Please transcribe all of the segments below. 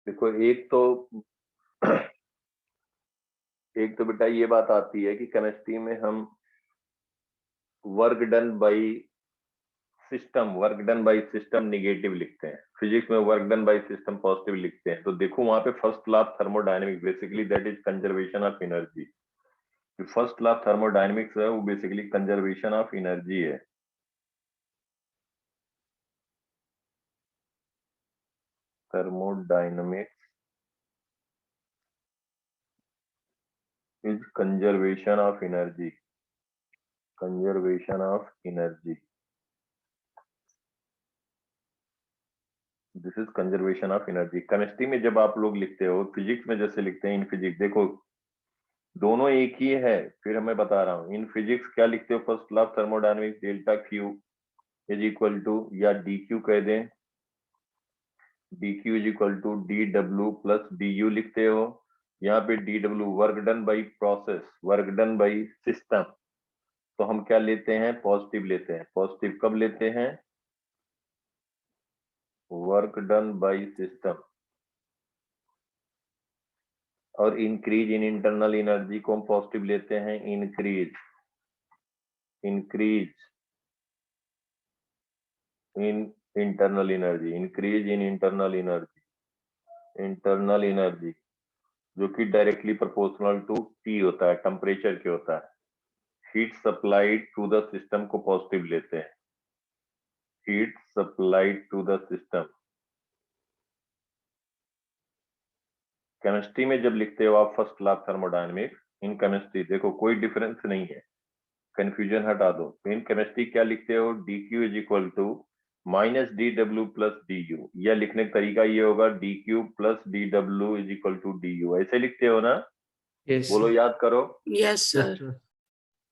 देखो एक तो बेटा ये बात आती है कि केमिस्ट्री में हम work done by system negative लिखते हैं, फिजिक्स में work done by system positive लिखते हैं। तो देखो वहां पे first law of thermodynamics basically that is conservation of energy. First law of thermodynamics है वो बेसिकली कंजर्वेशन ऑफ एनर्जी है। Thermodynamics is conservation of energy, conservation of energy, this is conservation of energy. Chemistry में जब आप लोग लिखते हो, physics में जैसे लिखते हैं इन फिजिक्स, देखो दोनों एक ही है। फिर मैं बता रहा हूँ इन फिजिक्स क्या लिखते हो, first law of thermodynamics delta Q is equal to, या डी क्यू कह दें, D Q is equal to D W plus D U लिखते हो। यहाँ पे D W work done by process, work done by system, तो हम क्या लेते हैं, पॉजिटिव लेते हैं। पॉजिटिव कब लेते हैं, वर्क डन बाई सिस्टम। और इंक्रीज इन इंटरनल एनर्जी को हम पॉजिटिव लेते हैं, increase increase in internal energy, increase in internal energy, internal energy जो कि डायरेक्टली प्रोपोर्शनल टू टी होता है, टेम्परेचर के होता है। Heat supplied to the system को पॉजिटिव लेते हैं, heat supplied to the system. Chemistry में जब लिखते हो आप first law of thermodynamics in chemistry, देखो कोई डिफरेंस नहीं है, कंफ्यूजन हटा दो। तो इन केमिस्ट्री क्या लिखते हो, D Q is equal to minus D W plus D U, या लिखने का तरीका ये होगा D Q plus D W is equal to D U, ऐसे लिखते हो ना? यस बोलो याद करो। Yes sir.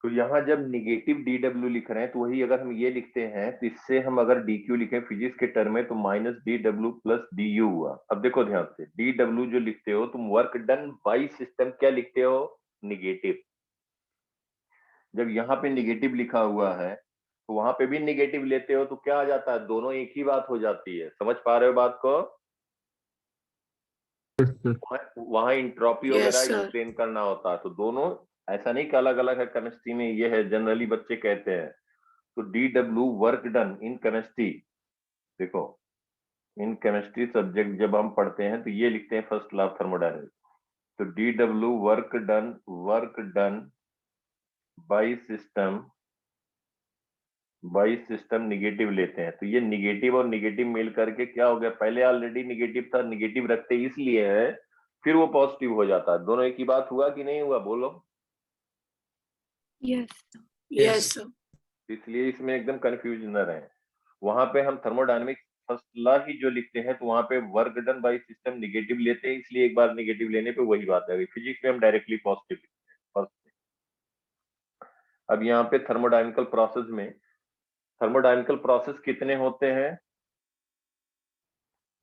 तो यहाँ जब निगेटिव डी डब्ल्यू लिख रहे हैं तो वही अगर हम ये लिखते हैं तो इससे हम अगर डी क्यू लिखें फिजिक्स के टर्म में तो minus D W plus D you हुआ। अब देखो ध्यान से, डी डब्ल्यू जो लिखते हो तुम वर्क डन बाई सिस्टम क्या लिखते हो, निगेटिव। जब यहाँ पे निगेटिव लिखा हुआ है तो वहां पे भी निगेटिव लेते हो तो क्या आ जाता है, दोनों एक ही बात हो जाती है। समझ पा रहे हो बात को? वहां इंट्रोपी यस वगैरह सर। एक्सप्लेन करना होता है। तो दोनों ऐसा नहीं कि अलग अलग है, केमिस्ट्री में ये है, जनरली बच्चे कहते हैं। तो D W work done in chemistry, देखो इन केमिस्ट्री सब्जेक्ट जब हम पढ़ते हैं तो ये लिखते हैं फर्स्ट लॉ ऑफ थर्मोडायनेमिक्स। तो D W work done by system negative लेते हैं। तो ये निगेटिव और निगेटिव मिल करके क्या हो गया, पहले ऑलरेडी निगेटिव था, निगेटिव रखते इसलिए है, फिर वो पॉजिटिव हो जाता है। दोनों एक ही बात हुआ कि नहीं हुआ, बोलो? Yes yes sir. इसलिए इसमें एकदम कंफ्यूज न रहे। वहां पे हम थर्मोडायनेमिक्स फर्स्ट लॉ ही जो लिखते हैं तो वहां पे work done by system negative लेते हैं, इसलिए एक बार निगेटिव लेने पे वही बात है। फिजिक्स में हम डायरेक्टली पॉजिटिव लिखते हैं फर्स्ट। अब यहाँ पे थर्मोडायनेमिकल प्रोसेस में, थर्मोडायनेमिकल प्रोसेस कितने होते हैं,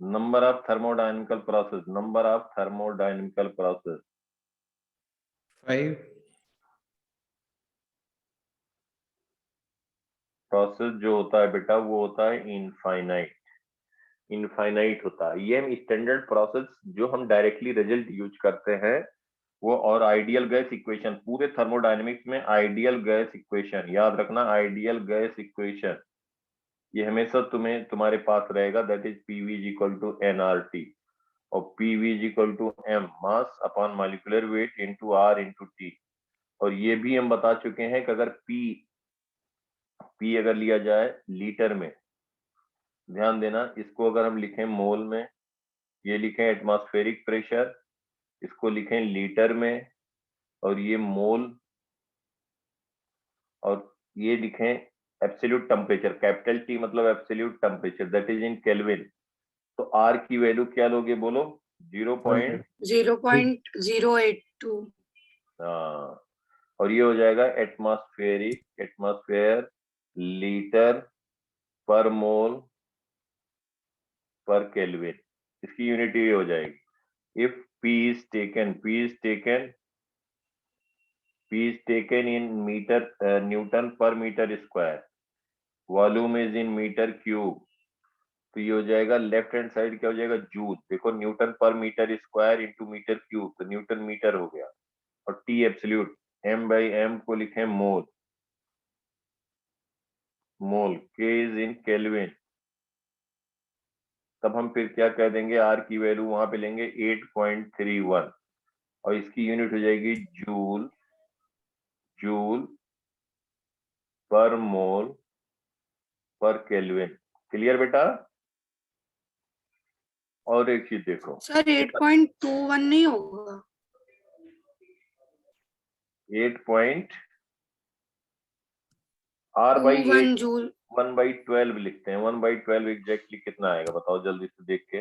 number of thermodynamical process, number of thermodynamical process 5 process जो होता है बेटा वो होता है इनफाइनाइट, इनफाइनाइट होता है। ये हम स्टैंडर्ड प्रोसेस जो हम डायरेक्टली रिजल्ट यूज करते हैं वो, और आइडियल गैस इक्वेशन, पूरे थर्मोडायनेमिक्स में आइडियल गैस इक्वेशन याद रखना, आइडियल गैस इक्वेशन ये हमेशा तुम्हारे पास रहेगा, that is PV is equal to NRT, और PV is equal to M mass upon molecular weight into R into T. और ये भी हम बता चुके हैं कि अगर पी अगर लिया जाए लीटर में, ध्यान देना, इसको अगर हम लिखें मोल में, ये लिखें एटमॉस्फेरिक प्रेशर, इसको लिखें लीटर में, और ये मोल, और ये लिखें एब्सोल्यूट टेम्परेचर, कैपिटल टी मतलब absolute temperature that is in kelvin. तो आर की वैल्यू क्या लोगे, बोलो? 0.082। हाँ, और ये हो जाएगा एटमॉस्फेयर लीटर पर मोल पर केल्विन, इसकी यूनिट ये हो जाएगी। If P is taken in meter Newton per meter square, volume is in meter cube, तो ये हो जाएगा लेफ्ट हैंड साइड क्या हो जाएगा जूल। देखो newton per metre square into metre cube, तो न्यूटन मीटर हो गया। और T absolute m by M को लिखे मोल, मोल के इज इन केल्विन। तब हम फिर क्या कह देंगे, आर की वैल्यू वहां पे लेंगे 8.31 और इसकी यूनिट हो जाएगी जूल, जूल पर मोल पर केल्विन। क्लियर बेटा? और एक चीज देखो सर 8.21 नहीं होगा? 8 आर बाई 21 जूल। 1/12 लिखते हैं। 1/12 एग्जैक्टली कितना आएगा बताओ जल्दी से देख के।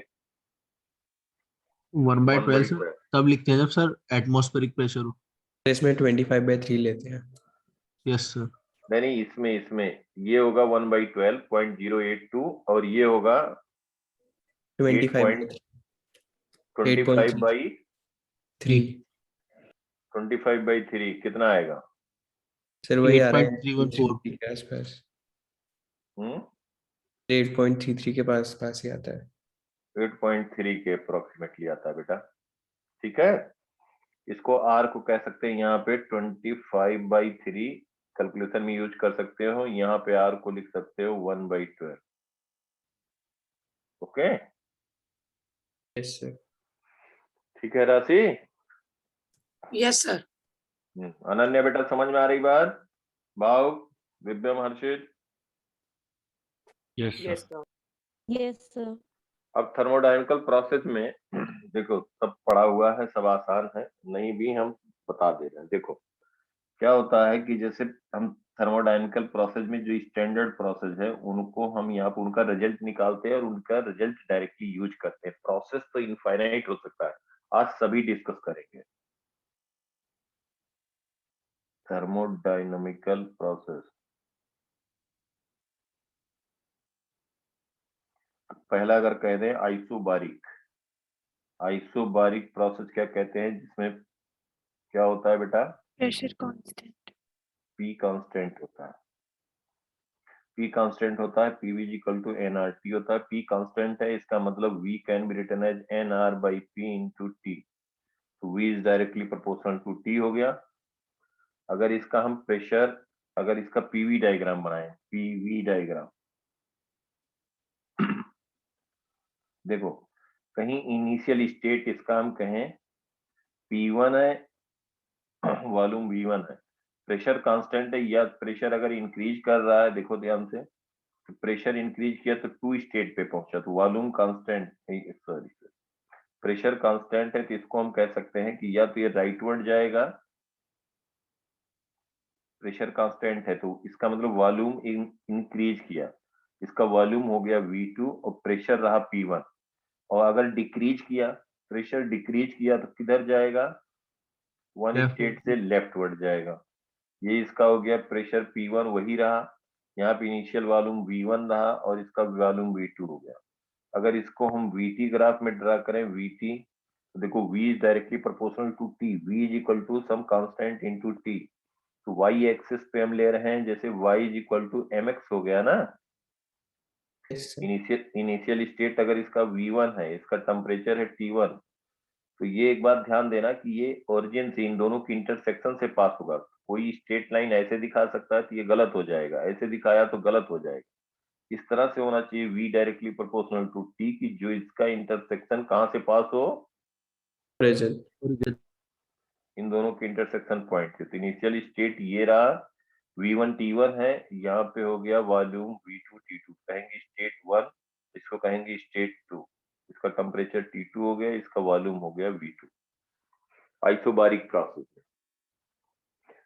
1/12 सर 1/12 तब लिखते हैं जब सर एटमॉस्फेरिक प्रेशर हो। इसमें 25/3 लेते हैं। Yes sir. नहीं, इसमें ये होगा 1/12.082 और ये होगा 25/3 8.25/3 कितना आएगा? सर वही आ रहा है 8.314 3 के आसपास। हम्म 8.33 के पास ही आता है। 8.3 के अप्रोक्सीमेटली आता है बेटा। ठीक है, इसको आर को कह सकते हैं यहाँ पे 25/3 कैलकुलेशन में यूज कर सकते हो। यहाँ पे आर को लिख सकते हो 1/12। Okay, yes sir. ठीक है राशि। Yes sir. अनन्या बेटा समझ में आ रही बात? Bhav, Divyam, Harshit? Yes Yes, sir. sir. Yes, sir. अब थर्मोडायनेमिकल प्रोसेस में देखो सब पढ़ा हुआ है, सब आसान है, नहीं भी हम बता दे रहे हैं। देखो क्या होता है कि जैसे हम थर्मोडायनेमिकल प्रोसेस में जो स्टैंडर्ड प्रोसेस है उनको हम यहाँ पर उनका रिजल्ट निकालते हैं और उनका रिजल्ट डायरेक्टली यूज करते हैं। प्रोसेस तो इनफाइनाइट हो सकता है, आज सभी डिस्कस करेंगे। थर्मोडायनामिकल प्रोसेस, पहला अगर कह दें आइसोबारिक, आइसोबारिक प्रोसेस क्या कहते हैं, जिसमें क्या होता है बेटा? Pressure constant. पी कांस्टेंट होता है। पी कांस्टेंट होता है, PV equal to N R T होता है। पी कांस्टेंट है, इसका मतलब V can be written as N R by P into T. तो V is directly proportional to T हो गया। अगर इसका हम प्रेशर, अगर इसका पीवी डायग्राम बनाए, पीवी डायग्राम देखो, कहीं इनिशियल स्टेट इसका हम कहें P1 है, वॉल्यूम V1 है, प्रेशर कांस्टेंट है, या प्रेशर अगर इंक्रीज कर रहा है, देखो ध्यान से, तो प्रेशर इंक्रीज किया तो 2 स्टेट पे पहुंचा, तो volume constant, sorry pressure constant है, तो इसको हम कह सकते हैं कि या तो ये राइटवर्ड जाएगा, प्रेशर कांस्टेंट है तो इसका मतलब वॉल्यूम इंक्रीज किया, इसका वॉल्यूम हो गया V2 और प्रेशर रहा P1। और अगर डिक्रीज किया, प्रेशर डिक्रीज किया तो किधर जाएगा? One Left. स्टेट से लेफ्टवर्ड जाएगा। ये इसका हो गया प्रेशर P1 वही रहा, यहाँ पे इनिशियल वॉल्यूम V1 रहा और इसका वॉल्यूम V2 हो गया। अगर इसको हम VT ग्राफ में ड्रा करें, VT, तो देखो V is directly proportional to T, V is equal to some constant into T। तो Y एक्सिस पे हम ले रहे हैं, जैसे Y is equal to mx हो गया ना। Yes sir. इनिशियल स्टेट अगर इसका V1 है, इसका टेम्परेचर है T1, तो ये एक बात ध्यान देना कि ये ओरिजिन से इन दोनों की इंटरसेक्शन से पास होगा। कोई स्ट्रेट लाइन ऐसे दिखा सकता है तो ये गलत हो जाएगा, ऐसे दिखाया तो गलत हो जाएगा। इस तरह से होना चाहिए V directly proportional to T की जो इसका इंटरसेक्शन कहाँ से पास हो? प्रेजेंट। इन दोनों के इंटरसेक्शन पॉइंट से। तो इनिशियल स्टेट ये रहा, V1 T1 है, यहाँ पे हो गया वॉल्यूम V2 T2, कहेंगे स्टेट 1, इसको कहेंगे स्टेट 2, इसका टेम्परेचर T2 हो गया, इसका वॉल्यूम हो गया V2। आइसोबारिक प्रोसेस है।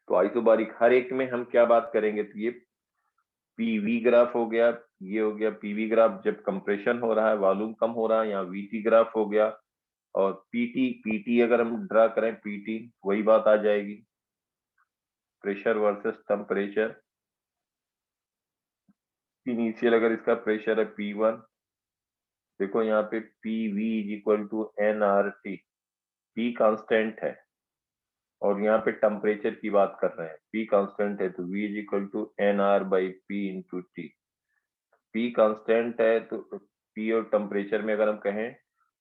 तो आइसोबारिक हर एक में हम क्या बात करेंगे, तो ये पीवी ग्राफ हो गया, ये हो गया पीवी ग्राफ जब कंप्रेशन हो रहा है, वॉल्यूम कम हो रहा है, यहाँ वीटी ग्राफ हो गया। और पीटी अगर हम ड्रा करें, पीटी वही बात आ जाएगी, प्रेशर वर्सेस टेम्परेचर। इनिशियल अगर इसका प्रेशर है P1, देखो यहाँ पे PV is equal to nRT, P constant है और यहाँ पे टेम्परेचर की बात कर रहे हैं, P कांस्टेंट है तो V is equal to NR by P into T। P constant है तो पी और टेम्परेचर में अगर हम कहें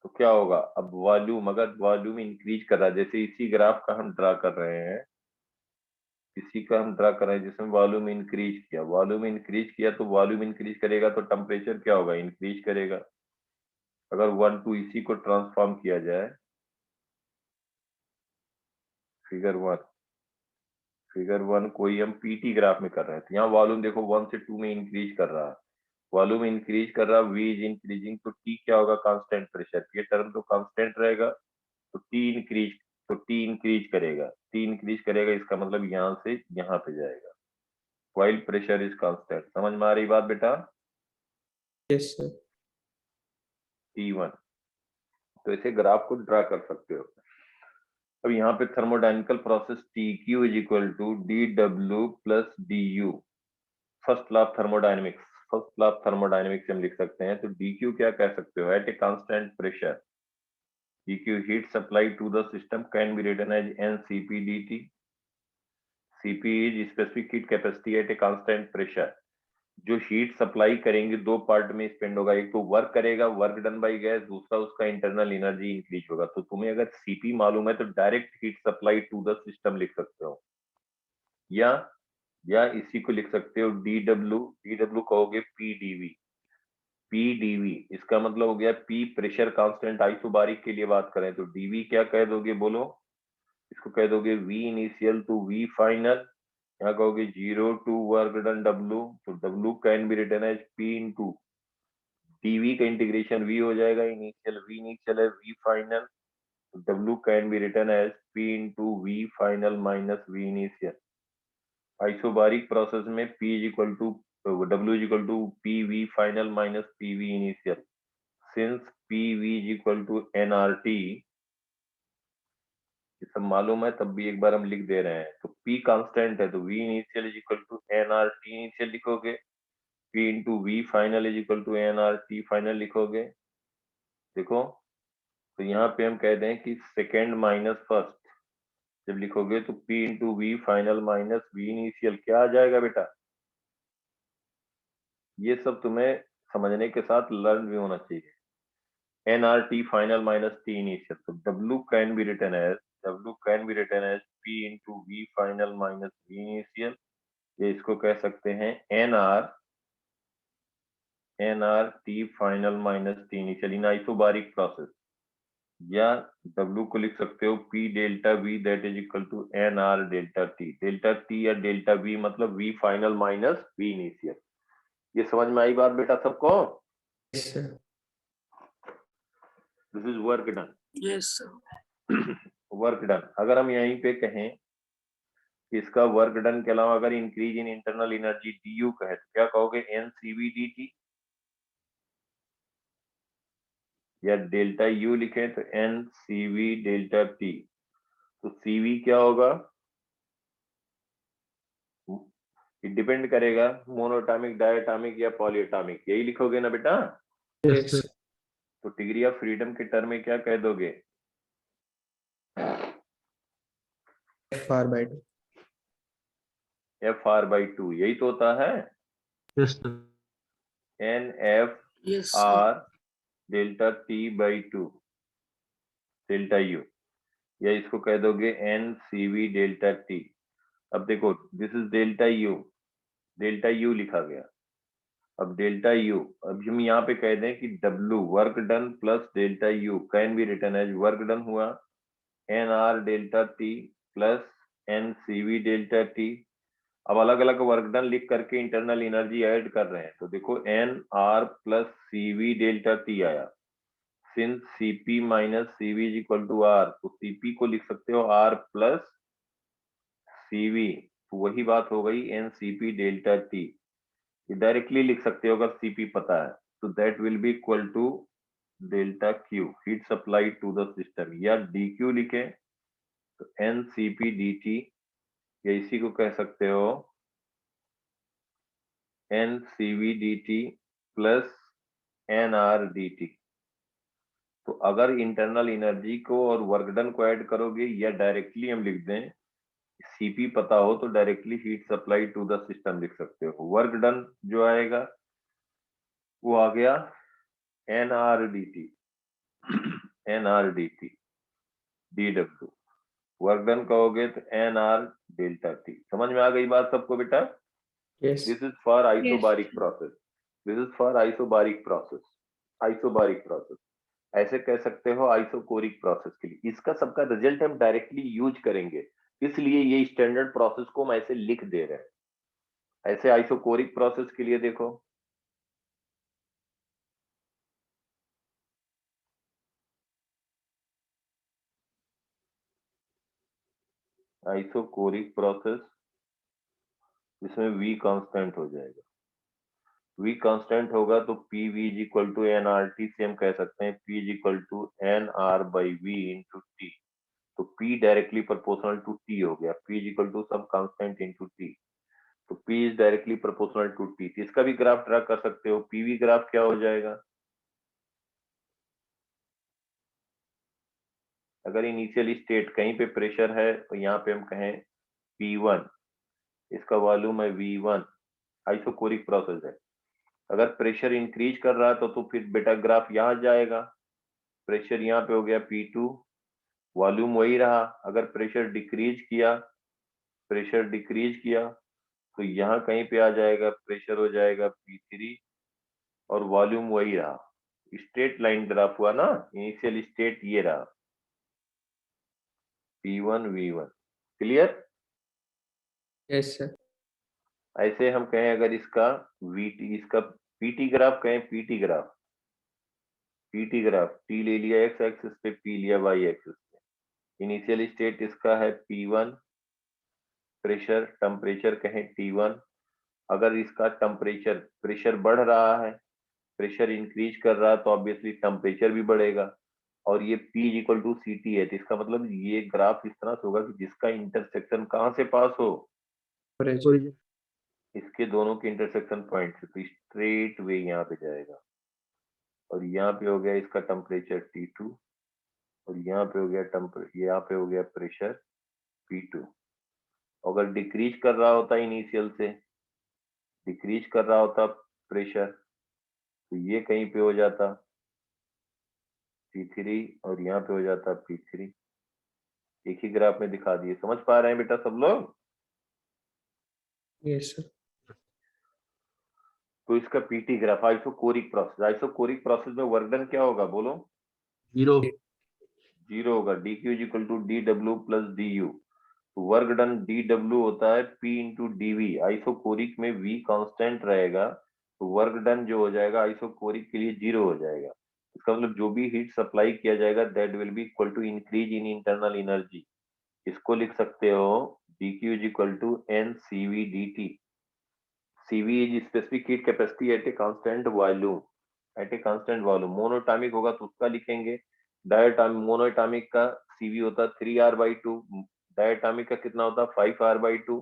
तो क्या होगा, अब वॉल्यूम, अगर वॉल्यूम इंक्रीज कर रहा है, जैसे इसी ग्राफ का हम ड्रा कर रहे हैं, इसी का हम ड्रा कर रहे हैं जिसमें वॉल्यूम इंक्रीज किया, वॉल्यूम इंक्रीज किया तो वॉल्यूम इंक्रीज करेगा तो टेम्परेचर क्या होगा, इंक्रीज करेगा। अगर 1 to इसी को ट्रांसफॉर्म किया जाए, फिगर 1 कोई हम पीटी ग्राफ में कर रहे हैं, तो यहाँ वॉल्यूम देखो 1 से 2 में इंक्रीज कर रहा है, वॉल्यूम इंक्रीज कर रहा है, वी इज इंक्रीजिंग, तो टी क्या होगा, कांस्टेंट प्रेशर, ये टर्म तो कांस्टेंट रहेगा, तो टी इंक्रीज करेगा, इसका मतलब यहाँ से यहाँ पे जाएगा, व्हाइल प्रेशर इज कांस्टेंट। समझ में आ रही बात बेटा? Yes sir. T1, तो इसे ग्राफ को ड्रा कर सकते हो। अब यहाँ पे thermodynamical process TQ is equal to DW plus DU, first law of thermodynamics, हम लिख सकते हैं, तो DQ क्या कह सकते हो, at a constant pressure DQ heat supply to the system can be written as NCP dt. CP is specific heat capacity at a constant pressure. जो हीट सप्लाई करेंगे दो पार्ट में स्पेंड होगा, एक तो वर्क करेगा, वर्क डन बाय गैस, दूसरा उसका इंटरनल एनर्जी इंक्रीज होगा। तो तुम्हें अगर सीपी मालूम है तो direct heat supply to the system लिख सकते हो, या इसी को लिख सकते हो डीडब्ल्यू कहोगे पीडीवी, इसका मतलब हो गया पी प्रेशर कांस्टेंट, आइसोबारिक के लिए बात करें तो डीवी क्या कह दोगे, बोलो, इसको कह दोगे V initial to V final, यहाँ कहोगे 0 टू वर्क डन W, तो W can be written as P into dV का इंटीग्रेशन V हो जाएगा, इनिशियल है V फाइनल, तो W can be written as P into V final minus V initial. Isobaric process में P is equal to W is equal to PV final minus PV initial, since PV is equal to nRT, सब मालूम है तब भी एक बार हम लिख दे रहे हैं, तो P कांस्टेंट है तो V initial is equal to nRT initial लिखोगे, P into V final is equal to nRT final लिखोगे। देखो, तो यहाँ पे हम कह दें कि सेकेंड माइनस फर्स्ट जब लिखोगे तो P into V final minus V initial क्या आ जाएगा बेटा, ये सब तुम्हें समझने के साथ लर्न भी होना चाहिए। nRT final minus T initial, तो W can be written as P into V final minus V initial, ये इसको कह सकते हैं nRT final minus T initial in isobaric process, या W को लिख सकते हो P delta V that is equal to nR delta T या डेल्टा V मतलब V final minus V initial. ये समझ में आई बात बेटा सबको? Yes sir. This is work done. Yes, sir. Work done, अगर हम यहीं पे कहें कि इसका वर्क डन के अलावा अगर increase in internal energy DU कहे तो क्या कहोगे, NCV dt, या डेल्टा U लिखें तो NCV डेल्टा T, तो CV क्या होगा, डिपेंड करेगा मोनोटॉमिक, डायटॉमिक या पॉलीएटॉमिक, यही लिखोगे ना बेटा? Yes, sir. तो डिग्री ऑफ फ्रीडम के टर्म में क्या कह दोगे, FR/2। FR/2, यही तो होता है, Yes, sir. Yes, sir. NFR delta T/2 delta U, या इसको कह दोगे NCV डेल्टा T। अब देखो दिस इज डेल्टा U लिखा गया, अब डेल्टा U, अब हम यहाँ पे कह दें कि W work done plus delta U can be written as work done हुआ NR delta T plus NCV delta T। अब अलग अलग वर्क डन लिख करके इंटरनल एनर्जी ऐड कर रहे हैं, तो देखो NR plus CV delta T आया, since CP minus CV is equal to R, तो CP को लिख सकते हो R प्लस CV, तो वही बात हो गई NCP डेल्टा T। डायरेक्टली लिख सकते हो अगर CP पता है, तो that will be equal to delta Q heat supply to the system, या DQ लिखे तो NCP dt, या इसी को कह सकते हो NCV dt plus NR dt। तो अगर इंटरनल एनर्जी को और वर्क डन को ऐड करोगे, या डायरेक्टली हम लिख दें CP पता हो तो directly heat supply to the system लिख सकते हो। वर्क डन जो आएगा वो आ गया NRDT NRDT DW, work done कहोगे तो NR डेल्टा T। समझ में आ गई बात सबको बेटा? Yes. This is for Yes. Isobaric process, this is for isobaric process, isobaric process. ऐसे कह सकते हो आइसोकोरिक प्रोसेस के लिए। इसका सबका रिजल्ट हम डायरेक्टली यूज करेंगे, इसलिए ये स्टैंडर्ड प्रोसेस को हम ऐसे लिख दे रहे हैं। ऐसे आइसोकोरिक प्रोसेस के लिए देखो, आइसोकोरिक प्रोसेस, इसमें V कांस्टेंट हो जाएगा। V कांस्टेंट होगा तो PV is equal to NRT से हम कह सकते हैं P is equal to NR by V into T। तो P directly proportional to T हो गया, P is equal to some constant into T। तो P is directly proportional to T। इसका भी ग्राफ ड्रा कर सकते हो। PV ग्राफ क्या हो जाएगा? अगर इनिशियल स्टेट कहीं पे प्रेशर है तो यहाँ पे हम कहें P1, इसका वॉल्यूम है V1, आइसोकोरिक प्रोसेस है। अगर प्रेशर इंक्रीज कर रहा है तो फिर बेटा ग्राफ यहाँ जाएगा। प्रेशर यहाँ पे हो गया P2, वॉल्यूम वही रहा। अगर प्रेशर डिक्रीज किया, प्रेशर डिक्रीज किया तो यहाँ कहीं पे आ जाएगा, प्रेशर हो जाएगा P3 और वॉल्यूम वही रहा। स्ट्रेट लाइन ग्राफ हुआ ना, इनिशियल स्टेट ये रहा P1 V1। Clear? Yes, sir. ऐसे हम कहें अगर इसका VT, इसका PT ग्राफ कहें, PT graph, PT graph, T ले लिया एक्स एक्सिस पे, P लिया वाई एक्सिस पे। इनिशियल स्टेट इसका है P1, प्रेशर टेम्परेचर कहें T1। अगर इसका टेम्परेचर, प्रेशर बढ़ रहा है, प्रेशर इंक्रीज कर रहा है तो ऑब्वियसली टेम्परेचर भी बढ़ेगा। और ये P is equal to CT है, तो इसका मतलब ये ग्राफ इस तरह से होगा कि जिसका इंटरसेक्शन कहाँ से पास हो, Origin. इसके दोनों के इंटरसेक्शन पॉइंट से, तो स्ट्रेट वे यहाँ पे जाएगा। और यहाँ पे हो गया इसका टेम्परेचर T2 और यहाँ पे हो गया यहाँ पे हो गया प्रेशर P2। अगर डिक्रीज कर रहा होता इनिशियल से, डिक्रीज कर रहा होता प्रेशर, तो ये कहीं पे हो जाता P3 और यहाँ पे हो जाता P3। एक ही ग्राफ में दिखा दिए। समझ पा रहे हैं बेटा सब लोग? Yes, sir. तो इसका PT graph, isochoric process, isochoric process में वर्क डन क्या होगा बोलो? 0 जीरो होगा। dq is equal to dw plus du। तो वर्क डन dw होता है p इंटू dv। आइसोकोरिक में v कांस्टेंट रहेगा, तो वर्क डन जो हो जाएगा आइसोकोरिक के लिए 0 हो जाएगा। इसका मतलब जो भी हीट सप्लाई किया जाएगा that will be equal to increase in internal energy. इसको लिख सकते हो dq is equal to ncv dt। cv is specific heat capacity at a constant volume, at a constant volume. Monatomic होगा तो उसका लिखेंगे। डायटॉमिक, मोनोटॉमिक का cv होता है 3r/2, डायटॉमिक का कितना होता है 5r/2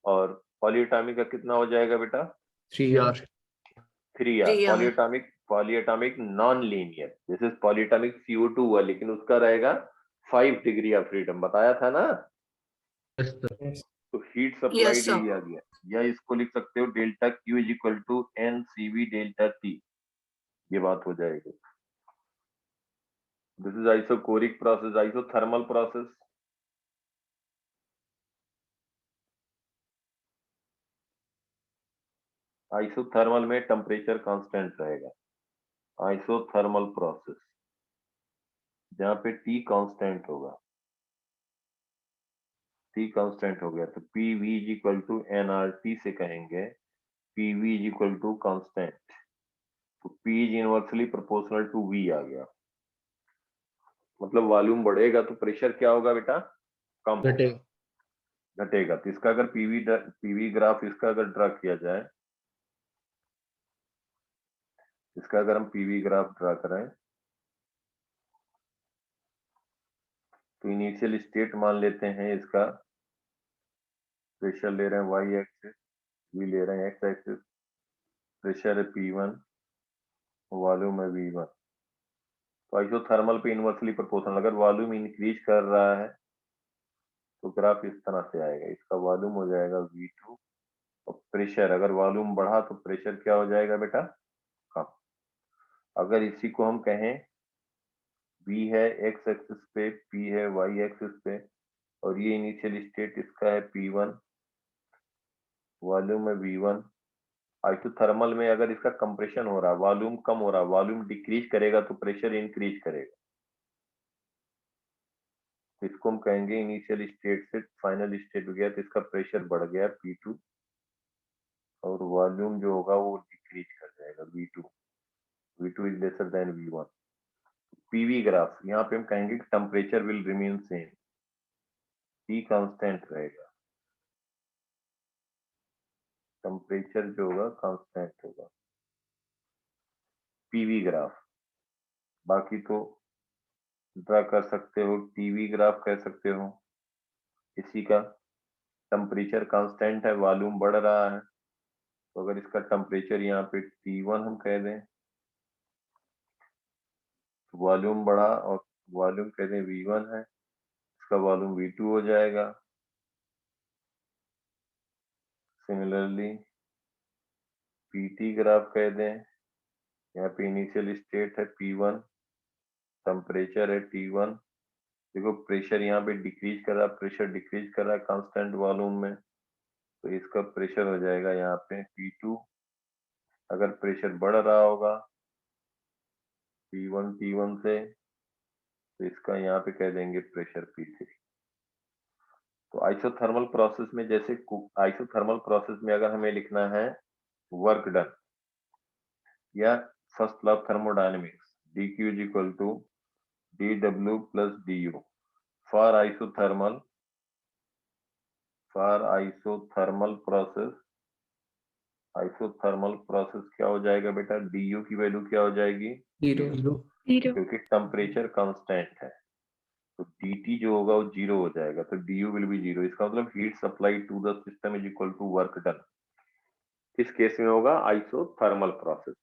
और पॉलीएटॉमिक का कितना हो जाएगा बेटा 3R. 3r। 3R. Polyatomic, polyatomic non linear, this is polyatomic CO2 हुआ, लेकिन उसका रहेगा 5 डिग्री ऑफ फ्रीडम, बताया था ना। yes sir Yes. तो हीट सप्लाई Yes, sir. दी आ गया, या इसको लिख सकते हो delta Q is equal to NCV delta T। ये बात हो जाएगी। This is isochoric process, isothermal process. Isothermal में टेम्परेचर कांस्टेंट रहेगा। आइसोथर्मल प्रोसेस जहाँ पे T कांस्टेंट होगा, T कांस्टेंट हो गया तो PV is equal to NRT से कहेंगे PV is equal to constant, तो P is inversely proportional to V आ गया। मतलब वॉल्यूम बढ़ेगा तो प्रेशर क्या होगा बेटा, कम होगा, घटेगा घटेगा। तो इसका अगर पीवी ग्राफ इसका अगर ड्रा किया जाए, इसका अगर हम पीवी ग्राफ ड्रा करें तो इनिशियल स्टेट मान लेते हैं, इसका प्रेशर ले रहे हैं वाई एक्सिस, वी ले रहे हैं एक्स एक्सिस, प्रेशर है P1, वॉल्यूम है V1। तो आइसोथर्मल पे इनवर्सली प्रोपोर्शनल, अगर वॉल्यूम इंक्रीज कर रहा है तो ग्राफ इस तरह से आएगा, इसका वॉल्यूम हो जाएगा V2 और प्रेशर, अगर वॉल्यूम बढ़ा तो प्रेशर क्या हो जाएगा बेटा, कम। अगर इसी को हम कहें V है x एक्सिस पे, P है y एक्सिस पे, और ये इनिशियल स्टेट इसका है P1, वॉल्यूम है V1। आइसोथर्मल में अगर इसका कंप्रेशन हो रहा है, वॉल्यूम कम हो रहा है, वॉल्यूम डिक्रीज करेगा तो प्रेशर इंक्रीज करेगा। तो इसको हम कहेंगे इनिशियल स्टेट से फाइनल स्टेट हो गया तो इसका प्रेशर बढ़ गया P2, और वॉल्यूम जो होगा वो डिक्रीज कर जाएगा V2 is lesser than V1। PV graph यहाँ पे हम कहेंगे कि temperature will remain same, T constant रहेगा, टेम्परेचर जो होगा कांस्टेंट होगा, पीवी ग्राफ। बाकी तो ड्रा कर सकते हो, टीवी ग्राफ कह सकते हो। इसी का टेम्परेचर कांस्टेंट है, वॉल्यूम बढ़ रहा है, तो अगर इसका टेम्परेचर यहाँ पे T1 हम कह दें, वॉल्यूम बढ़ा और वॉल्यूम कह दें V1 है, इसका वॉल्यूम V2 हो जाएगा। सिमिलरली PT ग्राफ कह दें, यहाँ पे इनिशियल स्टेट है P1, टेम्परेचर है T1, देखो प्रेशर यहाँ पे डिक्रीज कर रहा है, प्रेशर डिक्रीज कर रहा है कांस्टेंट वॉल्यूम में, तो इसका प्रेशर हो जाएगा यहाँ पे P2। अगर प्रेशर बढ़ रहा होगा P1 T1 से, तो इसका यहाँ पे कह देंगे प्रेशर P3। तो आइसोथर्मल प्रोसेस में, जैसे आइसोथर्मल प्रोसेस में अगर हमें लिखना है वर्क डन या first law of thermodynamics, dq is equal to dw plus du for isothermal process. Isothermal process क्या हो जाएगा बेटा, du की वैल्यू क्या हो जाएगी, 0 0 क्योंकि टेम्परेचर कांस्टेंट है, तो dt जो होगा वो 0 हो जाएगा, तो du विल बी 0। इसका मतलब heat supply to the system is equal to work done. किस केस में होगा, आइसोथर्मल प्रोसेस।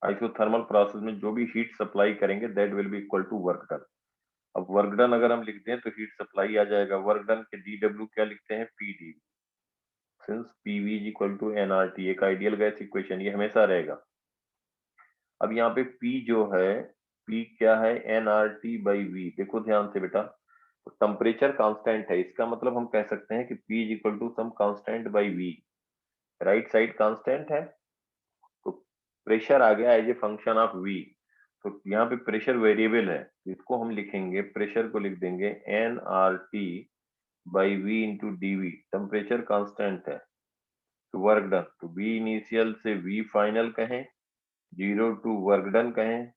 आइसोथर्मल प्रोसेस में जो भी हीट सप्लाई करेंगे that will be equal to work done. अब वर्क डन अगर हम लिखते हैं तो हीट सप्लाई आ जाएगा, वर्क डन के dw क्या लिखते हैं, pdv, since pv is equal to nRT, एक आइडियल गैस इक्वेशन, ये हमेशा रहेगा। अब यहाँ पे P जो है, P क्या है, nRT बाई V। देखो ध्यान से बेटा, तो टेम्परेचर कांस्टेंट है, इसका मतलब हम कह सकते हैं कि P is equal to some constant by V। Right side constant है, तो प्रेशर आ गया as a function of V। तो यहाँ पे प्रेशर वेरिएबल है, इसको हम लिखेंगे, प्रेशर को लिख देंगे nRT by V into dV। Temperature constant है, तो वर्क डन, तो V इनिशियल से V फाइनल कहें, 0 टू वर्क डन कहें,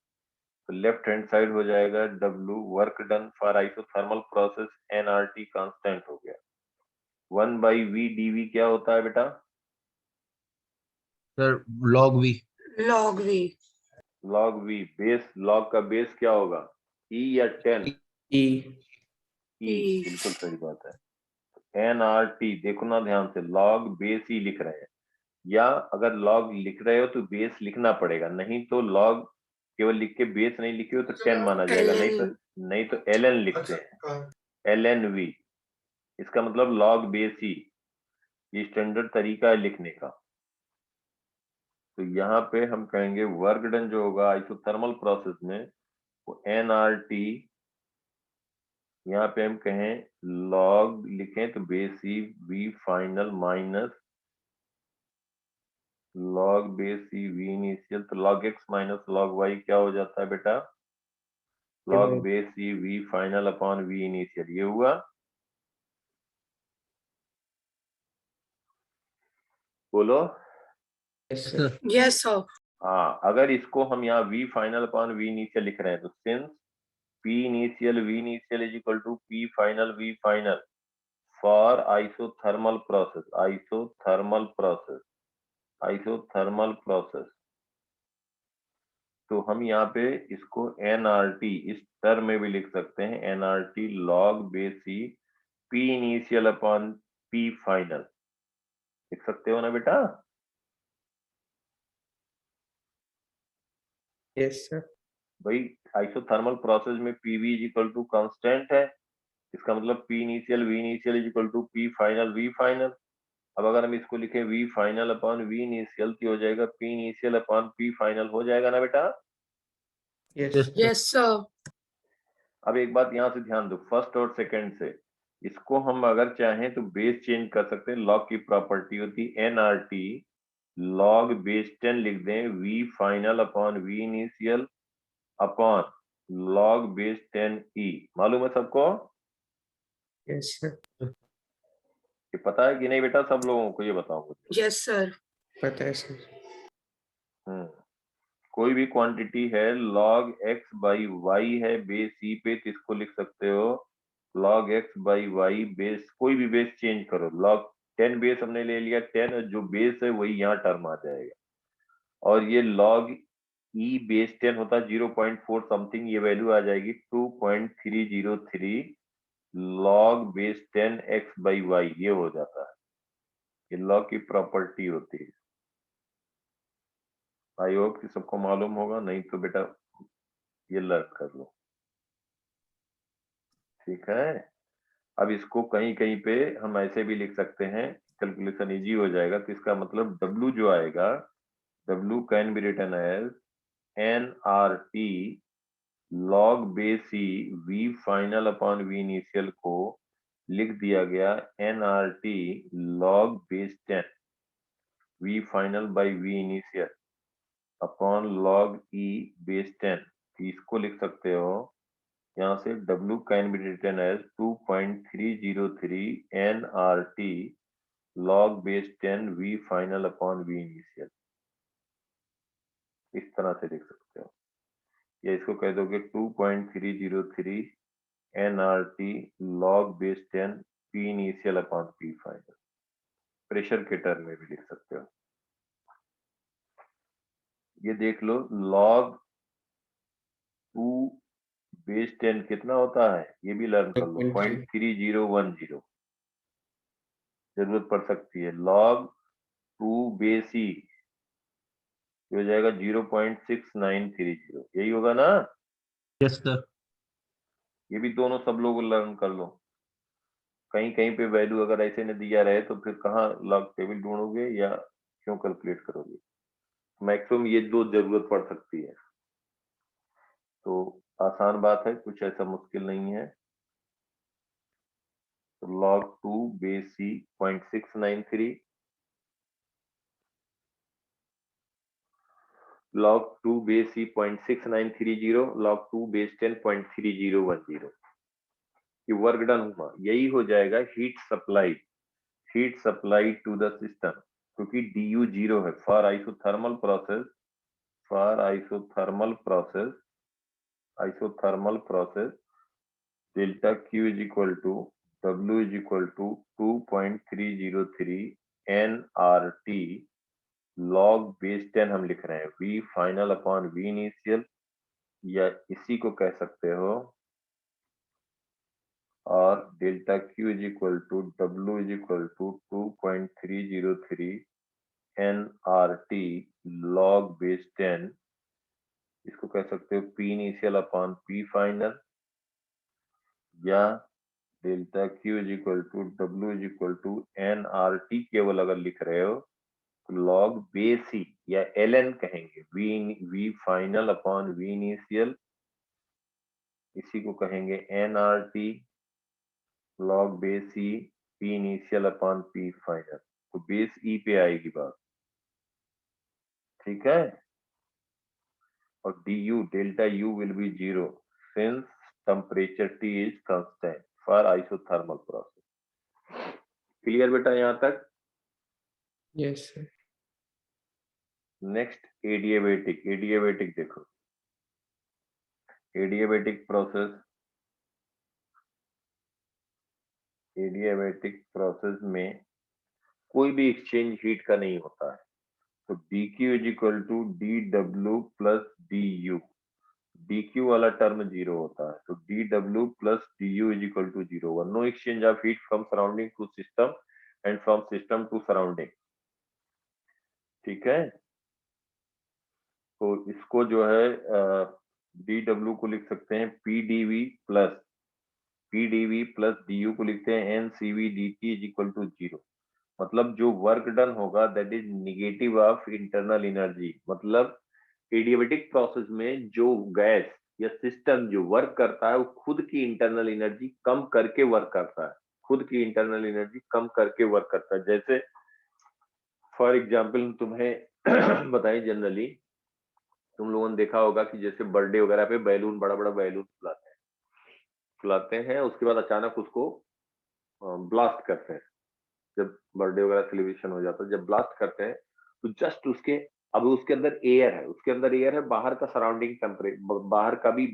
तो लेफ्ट हैंड साइड हो जाएगा W work done for isothermal process, nRT constant हो गया। 1 बाई V dV क्या होता है बेटा, sir log V। log V, log V। Base, log का बेस क्या होगा, E या 10, E E, बिल्कुल सही बात है। nRT देखो ना ध्यान से, log बेस ही लिख रहे हैं, या अगर log लिख रहे हो तो बेस लिखना पड़ेगा, नहीं तो log केवल लिख के बेस नहीं लिखे हो तो 10 माना जाएगा, नहीं तो ln लिखते हैं, lnv। इसका मतलब log बेस ही, ये स्टैंडर्ड तरीका है लिखने का। तो यहाँ पे हम कहेंगे वर्क डन जो होगा आइसोथर्मल प्रोसेस में, वो nRT, यहाँ पे हम कहें log लिखें तो बेस ही V final minus log base ही V इनिशियल, तो log x minus log y क्या हो जाता है बेटा, log बेस ही V final upon V initial. ये हुआ, बोलो। yes sir yes sir, हाँ, अगर इसको हम यहाँ V final upon V initial लिख रहे हैं, तो since P initial V initial is equal to P final V final for isothermal process, तो हम यहाँ पे इसको nRT इस टर्म में भी लिख सकते हैं, nRT log बेस ही P initial upon P final, लिख सकते हो ना बेटा। yes sir भाई आइसोथर्मल प्रोसेस में PV is equal to constant है, इसका मतलब P initial V initial is equal to P final V final, अब अगर हम इसको लिखें V final upon V initial तो हो जाएगा P initial upon P final, हो जाएगा ना बेटा? Yes. Yes, sir. Yes, sir. अब एक बात यहाँ से ध्यान दो, फर्स्ट और सेकंड से इसको हम अगर चाहें तो बेस चेंज कर सकते हैं। लॉग की प्रॉपर्टी होती है एनआरटी लॉग बेस 10 लिख दें V final upon V initial upon log base 10 e. मालूम है सबको? Yes, sir. ये पता है कि नहीं बेटा सब लोगों को? ये बताओ मुझे। Yes, sir. पता है सर। कोई भी क्वांटिटी है log x बाई वाई है बेस ई पे तो इसको लिख सकते हो log x by y base, कोई भी बेस चेंज करो, log 10 बेस हमने ले लिया 10 और जो बेस है वही यहाँ टर्म आ जाएगा। और ये log e बेस 10 होता है 0.4 समथिंग, ये वैल्यू आ जाएगी 2.303 log base 10 x by y, ये हो जाता है। ये log की प्रॉपर्टी होती है। आई होप कि सबको मालूम होगा, नहीं तो बेटा ये लर्न कर लो, ठीक है? अब इसको कहीं कहीं पे हम ऐसे भी लिख सकते हैं, कैलकुलेशन इजी हो जाएगा। तो इसका मतलब W जो आएगा, W can be written as NRT log base e V final upon V initial को लिख दिया गया NRT log base 10 V final by V initial upon log E base 10। इसको लिख सकते हो यहाँ से W can be written as 2.303 NRT log base 10 V final upon V initial, इस तरह से लिख सकते हो। या इसको कह दोगे 2.303 NRT log base 10 P initial upon P final, pressure के टर्म में भी लिख सकते हो। ये देख लो log 2 बेस 10 कितना होता है, ये भी लर्न कर लो, 0.3010, जरूरत पड़ सकती है। log 2 बेस ई हो जाएगा 0.6930, यही होगा ना? Yes, sir. ये भी दोनों सब लोग लर्न कर लो। कहीं कहीं पे वैल्यू अगर ऐसे न दिया रहे तो फिर कहाँ लॉग टेबल ढूंढोगे या क्यों कैलकुलेट करोगे? मैक्सिमम ये दो जरूरत पड़ सकती है। तो आसान बात है, कुछ ऐसा मुश्किल नहीं है। तो log 2 base C 0.693 log 2 base C 0.6930 log 2 base 10 0.3010, ये वर्क डन हुआ, यही हो जाएगा heat supply to the system, क्योंकि du 0 है for isothermal process delta Q is equal to W is equal to 2.303 NRT log base 10 हम लिख रहे हैं V final upon V initial, या इसी को कह सकते हो, और delta Q is equal to W is equal to 2.303 NRT log base 10, इसको कह सकते हो P initial upon P final, या delta Q is equal to W is equal to NRT केवल अगर लिख रहे हो तो log बेस ही या ln कहेंगे, V final upon V initial, इसी को कहेंगे NRT log बेस ई P initial upon P final. तो बेस ई पे आएगी बात, ठीक है? और du delta U will be 0 since temperature T is constant for isothermal process. Clear बेटा यहाँ तक? Yes, sir. नेक्स्ट एडियाबेटिक देखो, एडियाबेटिक प्रोसेस में कोई भी एक्सचेंज हीट का नहीं होता है। तो dq is equal to dw plus du, dq वाला टर्म 0 होता है, तो dw plus du is equal to 0 होगा। No exchange of heat from surrounding to system and from system to surrounding, ठीक है? तो इसको जो है dw को लिख सकते हैं pdv प्लस du को लिखते हैं ncv dt is equal to 0, मतलब जो वर्क डन होगा that is negative of internal energy. मतलब एडियाबेटिक प्रोसेस में जो गैस या सिस्टम जो वर्क करता है वो खुद की इंटरनल एनर्जी कम करके वर्क करता है, खुद की इंटरनल एनर्जी कम करके वर्क करता है। जैसे फॉर एग्जाम्पल तुम्हें बताएं, जनरली तुम लोगों ने देखा होगा कि जैसे बर्थडे वगैरह पे बैलून, बड़ा बड़ा बैलून फुलाते हैं, उसके बाद अचानक उसको ब्लास्ट करते हैं। जब बर्थडे वगैरह सेलिब्रेशन हो जाता है, जब ब्लास्ट करते हैं तो जस्ट उसके अंदर एयर है, बाहर का सराउंडिंग टेम्परेचर,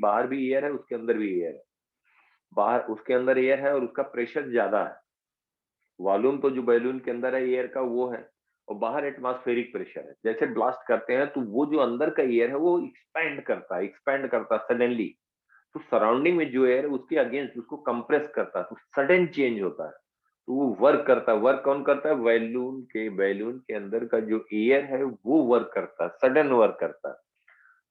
बाहर भी एयर है, उसके अंदर भी एयर है, बाहर उसके अंदर एयर है और उसका प्रेशर ज्यादा है। वॉल्यूम तो जो बैलून के अंदर है एयर का वो है, और बाहर एटमॉस्फेरिक प्रेशर है। जैसे ब्लास्ट करते हैं तो वो जो अंदर का एयर है वो एक्सपैंड करता है सडनली। तो सराउंडिंग में जो एयर है उसके अगेंस्ट उसको कंप्रेस करता है, तो सडन चेंज होता है। तो वो वर्क करता है। वर्क कौन करता है? बैलून के अंदर का जो एयर है वो वर्क करता है, सडन वर्क करता है।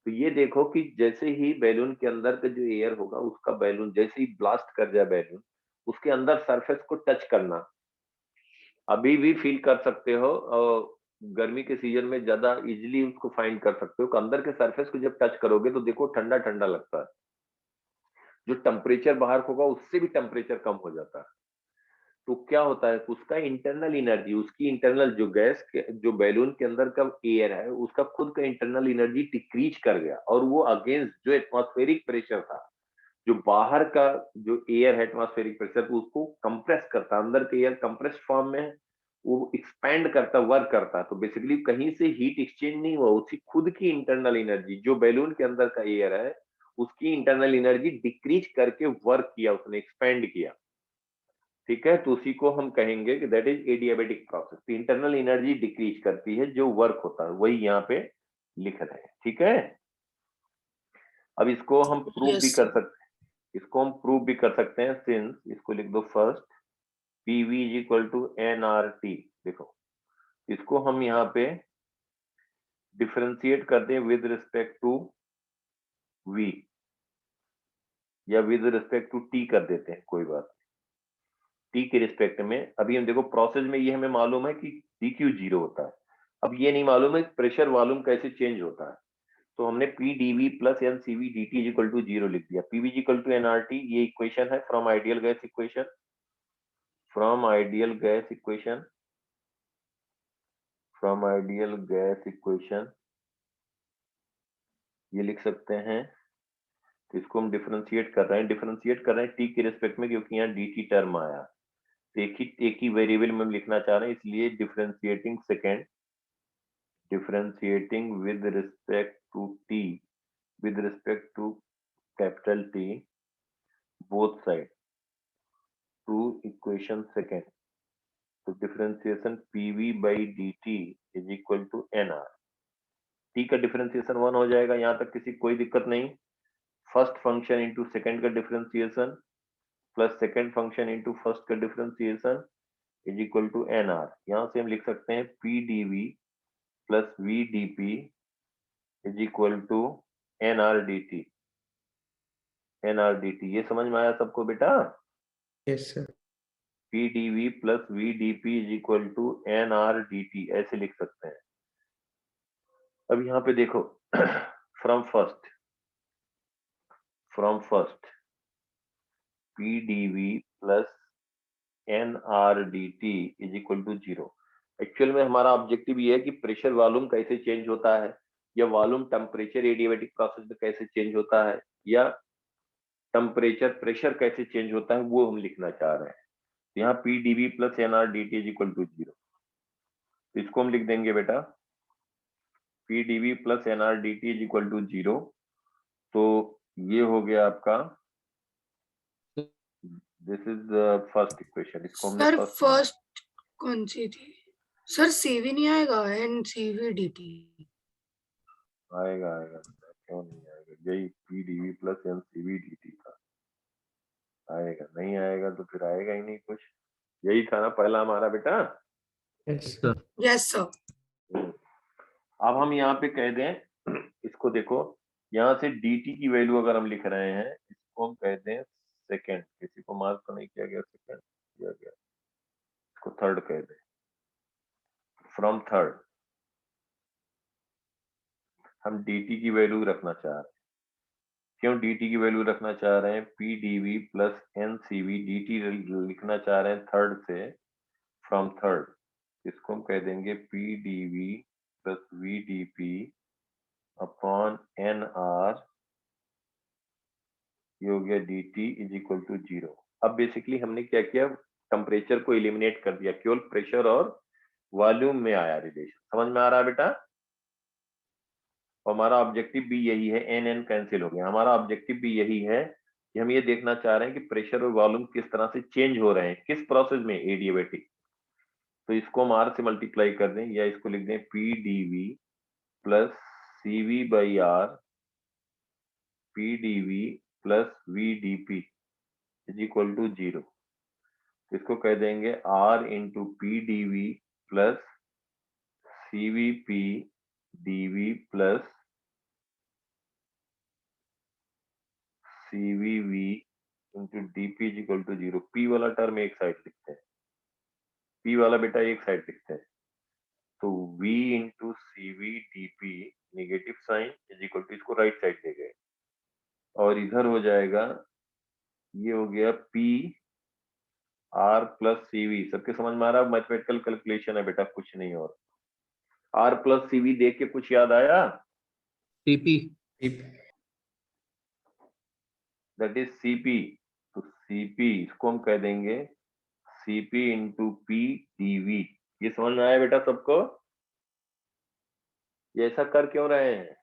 तो ये देखो कि जैसे ही बैलून के अंदर का जो एयर होगा उसका, बैलून जैसे ही ब्लास्ट कर जाए बैलून, उसके अंदर सरफेस को टच करना अभी भी फील कर सकते हो, और गर्मी के सीजन में ज्यादा इजीली उसको फाइंड कर सकते हो कि अंदर के सरफेस को जब टच करोगे तो देखो ठंडा ठंडा लगता है। जो टेम्परेचर बाहर होगा उससे भी टेम्परेचर कम हो जाता है। तो क्या होता है, उसका इंटरनल एनर्जी, उसकी इंटरनल जो गैस के, जो बैलून के अंदर का एयर है उसका खुद का इंटरनल एनर्जी डिक्रीज कर गया, और वो अगेंस्ट जो एटमॉस्फेरिक प्रेशर था, जो बाहर का जो एयर है एटमॉस्फेरिक प्रेशर, तो उसको कंप्रेस करता, अंदर का एयर कंप्रेस फॉर्म में है, वो एक्सपैंड करता, वर्क करता। तो बेसिकली कहीं से हीट एक्सचेंज नहीं हुआ, उसकी खुद की इंटरनल एनर्जी, जो बैलून के अंदर का एयर है उसकी इंटरनल एनर्जी डिक्रीज करके वर्क किया, उसने एक्सपैंड किया। ठीक है, तो उसी को हम कहेंगे कि that is adiabatic process. Internal energy decrease करती है, जो वर्क होता है वही यहाँ पे लिख रहे हैं। ठीक है, अब इसको हम प्रूव भी Yes, कर sir. सकते हैं, सिंस इसको लिख दो first, PV is equal to N R T. देखो इसको हम यहाँ पे डिफरेंशिएट करते हैं विद रिस्पेक्ट टू वी, या विद रिस्पेक्ट टू टी कर देते हैं, कोई बात टी के रिस्पेक्ट में। अभी हम देखो प्रोसेस में ये हमें मालूम है कि डी क्यू जीरो होता है, अब ये नहीं मालूम है प्रेशर वॉल्यूम कैसे चेंज होता है। तो हमने P DV plus N CV D T equal to zero लिख दिया। PV equal to N R T, ये इक्वेशन है from ideal gas equation, from ideal gas equation, from ideal gas equation, ये लिख सकते हैं। तो इसको हम डिफरेंशिएट कर रहे हैं टी के रिस्पेक्ट में, क्योंकि यहाँ डी टी टर्म आया। तो एक ही वेरिएबल में हम लिखना चाह रहे हैं, इसलिए differentiating second, differentiating with respect to T, with respect to capital T, both side to equation second. तो differentiation PV by D T is equal to N R. T का डिफरेंशिएशन 1 हो जाएगा, यहां तक किसी कोई दिक्कत नहीं। फर्स्ट फंक्शन इंटू सेकेंड का differentiation plus second function into first का differentiation is equal to N R. यहां से हम लिख सकते हैं P D V plus V D P is equal to N R D T. ये समझ में आया सबको बेटा? Yes, sir. P D V plus V D P is equal to N R D T, ऐसे लिख सकते हैं। अब यहाँ पे देखो from first P D V plus N R D T is equal to zero. Actual में हमारा ऑब्जेक्टिव ये है कि प्रेशर वॉल्यूम कैसे चेंज होता है, या वॉल्यूम टेम्परेचर एडियाबेटिक प्रोसेस में कैसे चेंज होता है, या टेम्परेचर प्रेशर कैसे चेंज होता है, वो हम लिखना चाह रहे हैं। यहाँ P D V plus N R D T is equal to zero, इसको हम लिख देंगे बेटा P D V plus N R D T is equal to zero. तो ये हो गया आपका, दिस इज फर्स्ट इक्वेशन, इसको हमने सर फर्स्ट, फर्स्ट कौन सी थी? सर सीवी नहीं आएगा, एन सीवी डीटी। आएगा आएगा क्यों नहीं आएगा, यही P D V plus N C V D T था, आएगा। नहीं आएगा तो फिर आएगा ही नहीं कुछ, यही था ना पहला हमारा बेटा। Yes, sir. sir. Yes sir. अब हम यहाँ पे कह दें इसको देखो, यहाँ से dt की वैल्यू अगर हम लिख रहे हैं, इसको हम कह दें सेकेंड, किसी को मार्क तो नहीं किया गया, सेकेंड किया गया, इसको थर्ड कह दें। थर्ड। हम dt की वैल्यू रखना चाह रहे हैं। क्यों dt की वैल्यू रखना चाह रहे हैं? P dv plus N CV, dt लिखना चाह रहे हैं थर्ड से, फ्रॉम थर्ड। इसको हम कह देंगे P dv plus V dp upon N R, ये हो गया dt इज इक्वल टू 0। अब बेसिकली हमने क्या किया, टेम्परेचर को एलिमिनेट कर दिया, केवल प्रेशर और वॉल्यूम में आया रिलेशन। समझ में आ रहा है बेटा? और हमारा ऑब्जेक्टिव भी यही है, एन एन कैंसिल हो गया। हमारा ऑब्जेक्टिव भी यही है कि हम ये देखना चाह रहे हैं कि प्रेशर और वॉल्यूम किस तरह से चेंज हो रहे हैं, किस प्रोसेस में, एडियाबेटिक। तो इसको हम आर से मल्टीप्लाई कर दें, या इसको लिख दें P DV plus CV by R, P DV plus V DP is equal to 0। इसको कह देंगे R into P DV plus CV P DV plus CVV into DP is equal to 0। पी वाला टर्म एक साइड लिखते हैं, P वाला बेटा एक साइड लिखते हैं। तो v into CV DP negative sign is equal to, इसको राइट साइड ले गए, और इधर हो जाएगा, ये हो गया पी आर प्लस सीवी। सबके समझ में आ रहा है? मैथमेटिकल कैलकुलेशन है बेटा, कुछ नहीं। और आर प्लस सीवी देख के कुछ याद आया? TP that is CP. तो सीपी इसको हम कह देंगे सीपी इंटू पी डीवी। ये समझ में आया बेटा सबको? ये ऐसा कर क्यों रहे हैं?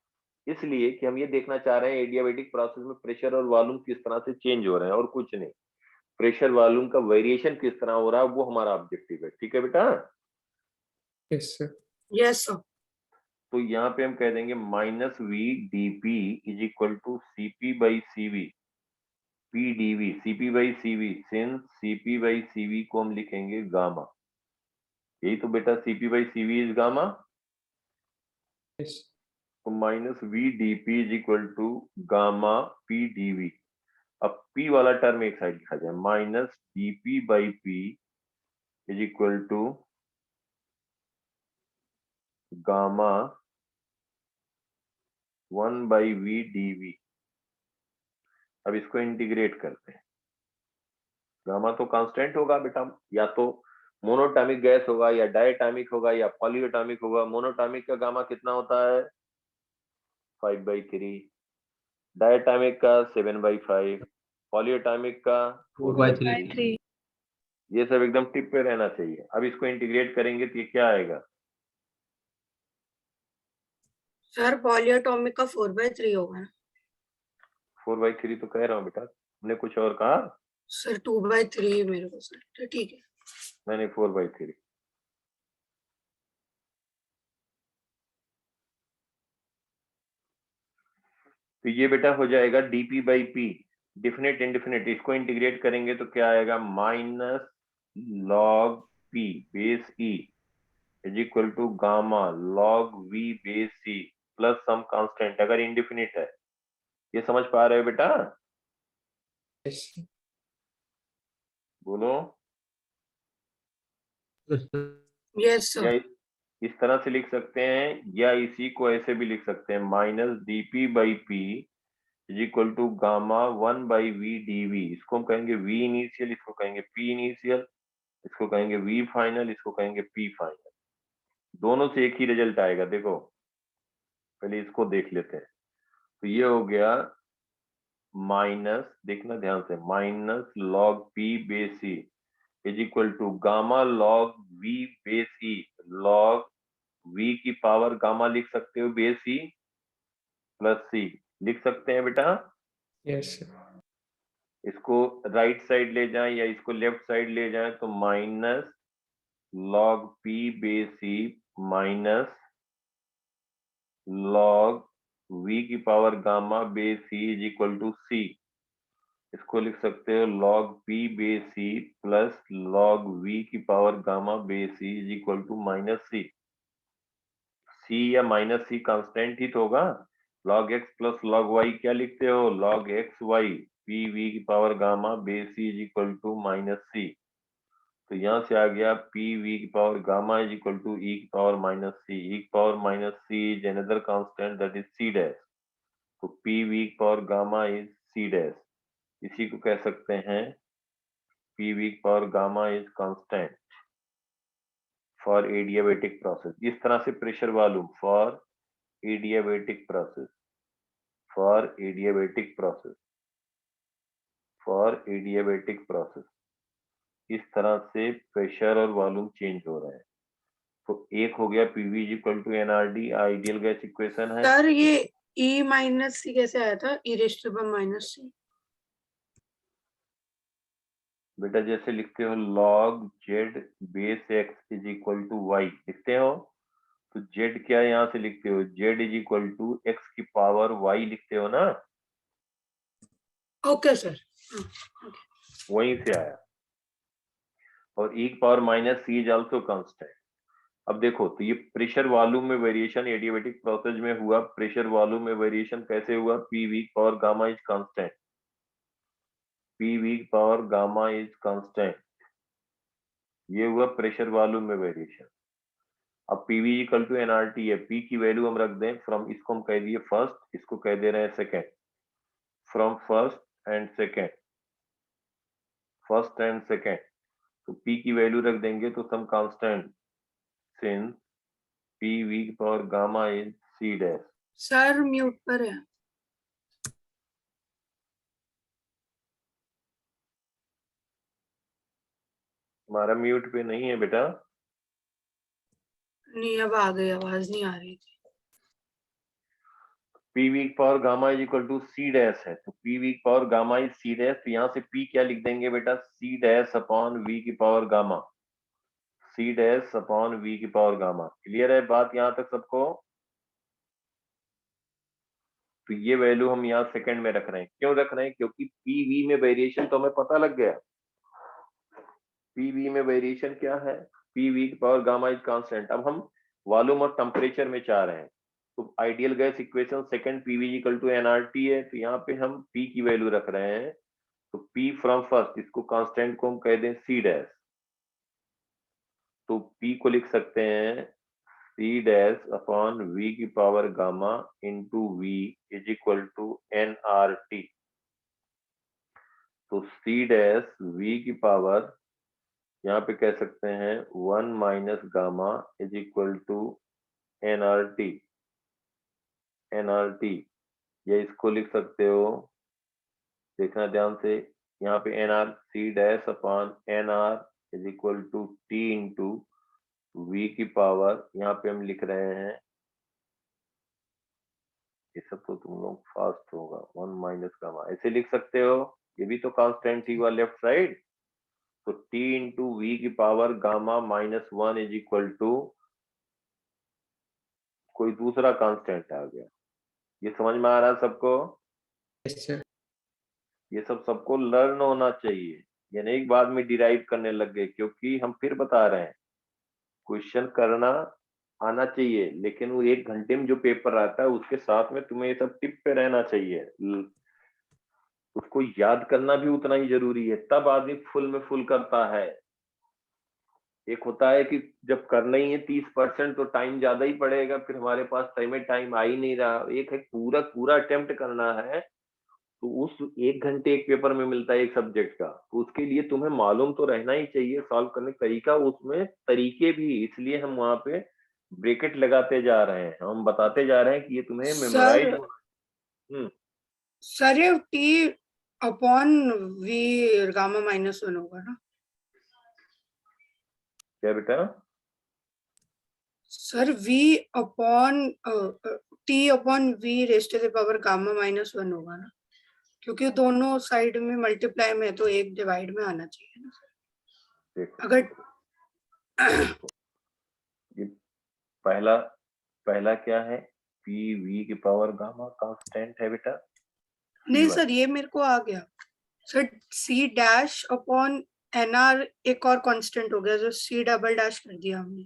इसलिए कि हम ये देखना चाह रहे हैं एडियाबेटिक प्रोसेस में प्रेशर और वॉल्यूम किस तरह से चेंज हो रहे हैं, और कुछ नहीं। प्रेशर वॉल्यूम का वेरिएशन किस तरह हो रहा है, वो हमारा ऑब्जेक्टिव है। ठीक है बेटा? yes sir, yes sir. तो यहाँ पे हम कह देंगे minus V DP is equal to CP by CV, P DV, CP by CV. Since CP by CV को हम लिखेंगे गामा। यही तो बेटा, CP by CV is gamma. yes तो minus V DP is equal to gamma P DV. अब P वाला term एक साइड लिखा जाए, minus dp by P is equal to gamma 1 by V DV. अब इसको इंटीग्रेट करते हैं। गामा तो कांस्टेंट होगा बेटा, या तो मोनोटॉमिक गैस होगा, या डायटॉमिक होगा, या पॉलीएटॉमिक होगा। मोनोटॉमिक का गामा कितना होता है? 5/3। डायटॉमिक का 7/5। पॉलीएटॉमिक का 4/3। 3 ये सब एकदम टिप पे रहना चाहिए। अब इसको इंटीग्रेट करेंगे तो ये क्या आएगा? सर पॉलीएटॉमिक का 4/3 होगा ना? 4/3 तो कह रहा हूँ बेटा, हमने कुछ और कहा? सर 2/3 मेरे को सर, तो ठीक है। मैंने 4/3। तो ये बेटा हो जाएगा dp by P, definite indefinite. इसको इंटीग्रेट करेंगे तो क्या आएगा? Minus log p base e is equal to gamma log v base c plus some constant, अगर इंडिफिनिट है। ये समझ पा रहे हो बेटा? yes sir, बोलो। यस या सर। इस तरह से लिख सकते हैं, या इसी को ऐसे भी लिख सकते हैं, minus dp by P is equal to gamma 1 by V DV. इसको हम कहेंगे v इनिशियल, इसको कहेंगे p इनिशियल, इसको कहेंगे v फाइनल, इसको कहेंगे p फाइनल। दोनों से एक ही रिजल्ट आएगा। देखो पहले इसको देख लेते हैं। तो ये हो गया माइनस, देखना ध्यान से, minus log p base e is equal to gamma log v base e। Log v की पावर गामा लिख सकते हो बेस e प्लस c, लिख सकते हैं बेटा? yes sir, इसको राइट साइड ले जाएं या इसको लेफ्ट साइड ले जाएं तो minus log p base e minus log v की power gamma base e is equal to c। इसको लिख सकते हो log p base e plus log v की power gamma base e is equal to minus c। c या minus c constant ही तो होगा। Log x plus log y क्या लिखते हो? Log x y p v की power gamma base e is equal to minus c। तो यहाँ से आ गया पी वी की power gamma is equal to E की पावर माइनस सी। ई की power minus C is another constant that is C dash. तो P V की power gamma is C dash. इसी को कह सकते हैं पी वी की power gamma is constant for adiabatic process. इस तरह से pressure volume for adiabatic process, for adiabatic process, for adiabatic process, इस तरह से प्रेशर और वॉल्यूम चेंज हो रहे हैं। तो एक हो गया PV equal to NRT, ideal gas equation है। सर ये ई माइनस सी कैसे आया था? E raise to power minus C. बेटा जैसे लिखते हो log Z base X is equal to Y लिखते हो, तो जेड क्या यहाँ से लिखते हो, Z is equal to X की पावर वाई लिखते हो ना, ओके सर। वहीं से आया। और ई की power minus C is also constant. अब देखो तो ये प्रेशर वॉल्यूम में वेरिएशन एडियाबेटिक प्रोसेस में हुआ। प्रेशर वॉल्यूम में वेरिएशन कैसे हुआ? P V power gamma is constant, P V power gamma is constant, ये हुआ प्रेशर वॉल्यूम में वेरिएशन। अब P V equal to NRT है, पी की वैल्यू हम रख दें फ्रॉम, इसको हम कह दिए फर्स्ट, इसको कह दे रहे हैं second, from first and second, first and second. तो पी की वैल्यू रख देंगे तो some constant since P V power gamma is C dash. Sir mute पर है। हमारा म्यूट पे नहीं है बेटा। नहीं अब आ गई, आवाज नहीं आ रही थी। P V power gamma is equal to C dash है, तो P V power gamma is C dash. तो यहाँ से पी क्या लिख देंगे बेटा, सी डैश अपॉन वी की power gamma, C dash upon V की पावर गामा। क्लियर है बात यहाँ तक सबको? तो ये वैल्यू हम यहाँ सेकंड में रख रहे हैं। क्यों रख रहे हैं? क्योंकि पी वी में वेरिएशन तो हमें पता लग गया। पी वी में वेरिएशन क्या है, पी वी की पावर गामा इज कांस्टेंट। अब हम वॉल्यूम और टेम्परेचर में चाह रहे हैं, तो ideal gas equation second PV equal to NRT है, तो यहाँ पे हम पी की वैल्यू रख रहे हैं। तो पी फ्रॉम फर्स्ट, इसको कांस्टेंट को हम कह दें सी डैश, तो पी को लिख सकते हैं सी डैश अपॉन वी की power gamma into V is equal to N R T. तो सी डैश वी की पावर यहाँ पे कह सकते हैं 1 minus gamma is equal to N R T, N R T, या इसको लिख सकते हो, देखना ध्यान से, यहाँ पे N R C dash upon N R is equal to T into V की पावर, यहाँ पे हम लिख रहे हैं, ये सब तो तुम लोग फास्ट होगा, 1 माइनस गामा ऐसे लिख सकते हो, ये भी तो कांस्टेंट ही हुआ लेफ्ट साइड। तो टी इंटू वी की power gamma minus 1 is equal to कोई दूसरा कांस्टेंट आ गया। ये समझ में आ रहा है सबको? Yes, sir. ये सब सबको लर्न होना चाहिए, ये नहीं बाद में डिराइव करने लग गए, क्योंकि हम फिर बता रहे हैं क्वेश्चन करना आना चाहिए, लेकिन वो 1 घंटे में जो पेपर आता है उसके साथ में तुम्हें ये सब टिप पे रहना चाहिए, उसको याद करना भी उतना ही जरूरी है, तब आदमी फुल में फुल करता है। एक होता है कि जब करना ही है 30% तो टाइम ज्यादा ही पड़ेगा, फिर हमारे पास टाइम आ ही नहीं रहा। एक है पूरा पूरा अटेम्प्ट करना है, तो उस 1 घंटे एक पेपर में मिलता है एक सब्जेक्ट का, तो उसके लिए तुम्हें मालूम तो रहना ही चाहिए सॉल्व करने का तरीका, उसमें तरीके भी, इसलिए हम वहां पे ब्रैकेट लगाते जा रहे हैं, हम बताते जा रहे हैं कि ये तुम्हें मेमोराइज होना। सर ये T upon V gamma minus 1 होगा ना? क्या बेटा? Sir V upon T upon V raise to the power gamma minus 1 होगा ना, क्योंकि दोनों साइड में मल्टीप्लाई में है तो एक डिवाइड में आना चाहिए ना सर। देखो अगर ये पहला क्या है, पी वी की पावर गामा कांस्टेंट है बेटा। नहीं सर ये मेरे को आ गया sir, C dash upon N R एक और कांस्टेंट हो गया, जो सी डबल डैश कर दिया हमने।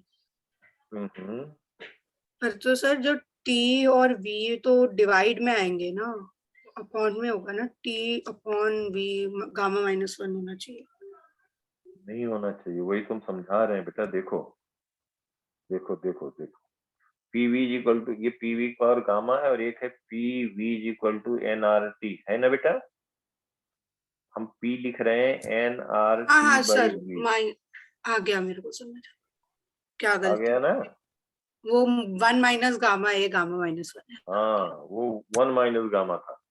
पर तो सर जो टी और वी तो डिवाइड में आएंगे ना, अपॉन में होगा ना, T upon V gamma minus 1 होना चाहिए। नहीं होना चाहिए, वही तुम समझा रहे हैं बेटा। देखो देखो देखो देखो, पीवी इज इक्वल टू, ये पीवी की पावर गामा है और एक है PV is equal to NRT, है ना बेटा? हम पी लिख रहे हैं एन आर हाँ टी हाँ बाई सर, वी। माइ आ गया मेरे को समझ, क्या आ गलती, गया ना? वो 1 माइनस गामा है, गामा माइनस 1 है। हाँ, वो 1 माइनस गामा था।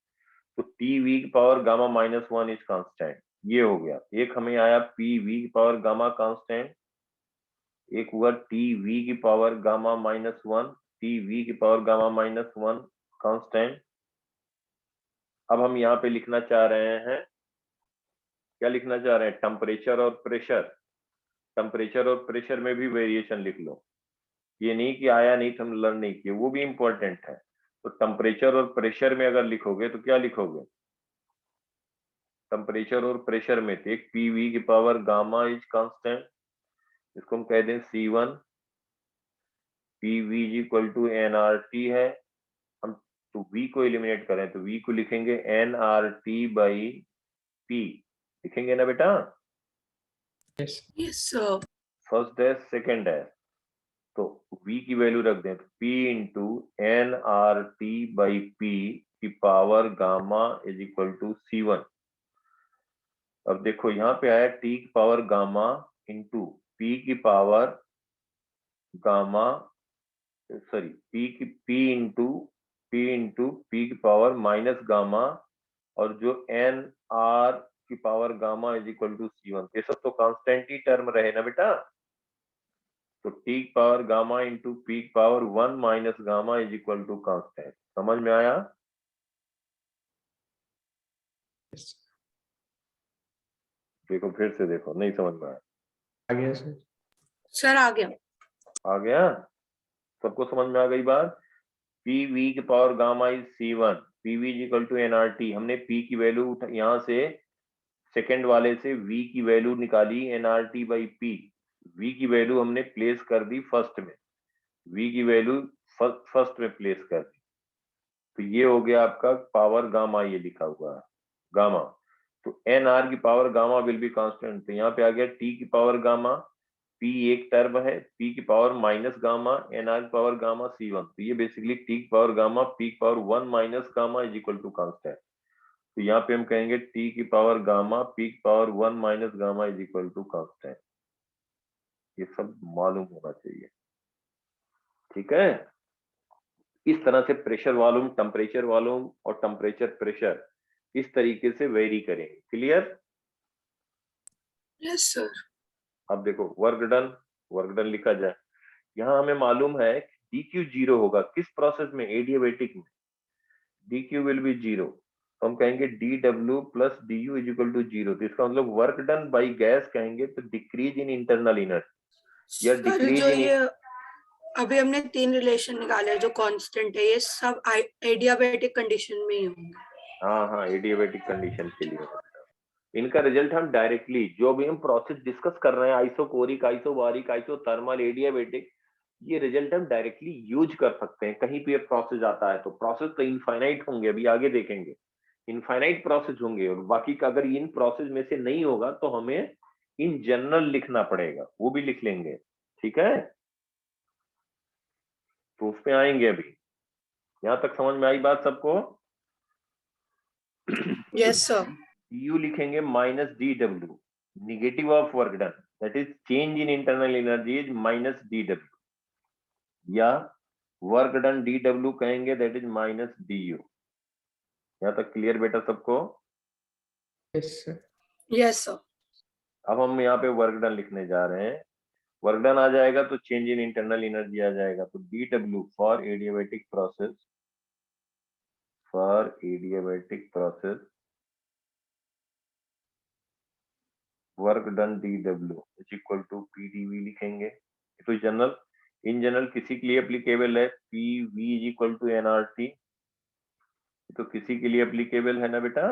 तो टी वी की power gamma minus 1 is constant, ये हो गया। एक हमें आया पी वी की पावर गामा कांस्टेंट, एक हुआ टी वी की power gamma minus 1, T V की पावर गामा माइनस 1 कांस्टेंट। अब हम यहाँ पे लिखना चाह रहे हैं, क्या लिखना चाह रहे हैं? टेम्परेचर और प्रेशर। टेम्परेचर और प्रेशर में भी वेरिएशन लिख लो, ये नहीं कि आया नहीं तो हम लर्न नहीं किए, वो भी इंपॉर्टेंट है। तो टेम्परेचर और प्रेशर में अगर लिखोगे तो क्या लिखोगे? टेम्परेचर और प्रेशर में थे, एक पीवी की पावर गामा इज कांस्टेंट, इसको हम कह दें C1, PV is equal to NRT है। हम तो V को एलिमिनेट करें तो V को लिखेंगे एनआरटी बाई पी, लिखेंगे ना बेटा? Yes. Yes sir. First dash second dash, तो V की वैल्यू रख दें तो P into N R T by P की power gamma is equal to C1। अब देखो यहाँ पे आया T की पावर गामा इंटू P की power gamma, sorry P into P की पावर माइनस गामा, और जो एन आर की power gamma is equal to C1, ये सब तो कांस्टेंट ही टर्म रहे ना बेटा। तो टी की पावर गामा इंटू पी की power 1 minus gamma is equal to constant. समझ में आया? Yes. देखो फिर से देखो, नहीं समझ में आया? आ गया सर। सर आ गया। आ गया? सबको समझ में आ गई बात? पी वी की power gamma is C1, P V is equal to NRT. हमने पी की वैल्यू यहाँ से सेकेंड वाले से V की वैल्यू निकाली एनआरटी बाई पी, V की वैल्यू हमने प्लेस कर दी फर्स्ट में, V की वैल्यू फर्स्ट में प्लेस कर दी। तो ये हो गया आपका पावर गामा, ये लिखा हुआ है गामा। तो एन आर की power gamma will be constant, तो यहाँ पे आ गया टी की पावर गामा, पी एक टर्म है, पी की power minus gamma, N R की पावर गामा C1। तो ये बेसिकली टी की पावर गामा पी की power 1 minus gamma is equal to constant. तो यहाँ पे हम कहेंगे टी की पावर गामा पी की power 1 minus gamma is equal to constant. ये सब मालूम होना चाहिए, ठीक है? इस तरह से प्रेशर वॉल्यूम, टेम्परेचर वॉल्यूम और टेम्परेचर प्रेशर इस तरीके से वेरी करेंगे। क्लियर? Yes sir. अब देखो वर्क डन लिखा जाए। यहाँ हमें मालूम है डी क्यू जीरो होगा, किस प्रोसेस में? एडियाबेटिक में D Q will be zero. तो हम कहेंगे D W plus D U is equal to zero. तो इसका मतलब वर्क डन बाई गैस कहेंगे तो डिक्रीज इन इंटरनल एनर्जी या सर डिक्रीज जो इन, ये अभी हमने 3 रिलेशन निकाले हैं जो कांस्टेंट है, ये सब एडियाबेटिक कंडीशन में ही होंगे। हाँ हाँ एडियाबेटिक कंडीशन के लिए है। इनका रिजल्ट हम डायरेक्टली जो भी हम प्रोसेस डिस्कस कर रहे हैं, आइसोकोरिक, आइसोबारिक, आइसोथर्मल, एडियाबेटिक, ये रिजल्ट हम डायरेक्टली यूज कर सकते हैं। कहीं पे प्रोसेस आता है तो प्रोसेस तो इनफाइनाइट होंगे, अभी आगे देखेंगे इनफाइनाइट प्रोसेस होंगे, और बाकी का अगर इन प्रोसेस में से नहीं होगा तो हमें इन जनरल लिखना पड़ेगा, वो भी लिख लेंगे, ठीक है? तो उस पे आएंगे अभी। यहां तक समझ में आई बात सबको? Yes sir. यू लिखेंगे minus D W, negative of work done, that is change in internal energy is minus D W, या वर्क डन डी डब्ल्यू कहेंगे that is minus D you. यहाँ तक क्लियर बेटा सबको? Yes sir. Yes sir. अब हम यहाँ पे वर्क डन लिखने जा रहे हैं। वर्क डन आ जाएगा तो चेंज इन इंटरनल एनर्जी आ जाएगा। तो D W for adiabatic process, for adiabatic process work done D W is equal to P D V लिखेंगे। तो जनरल, इन जनरल किसी के लिए एप्लीकेबल है P V is equal to N R T, तो किसी के लिए एप्लीकेबल है ना बेटा?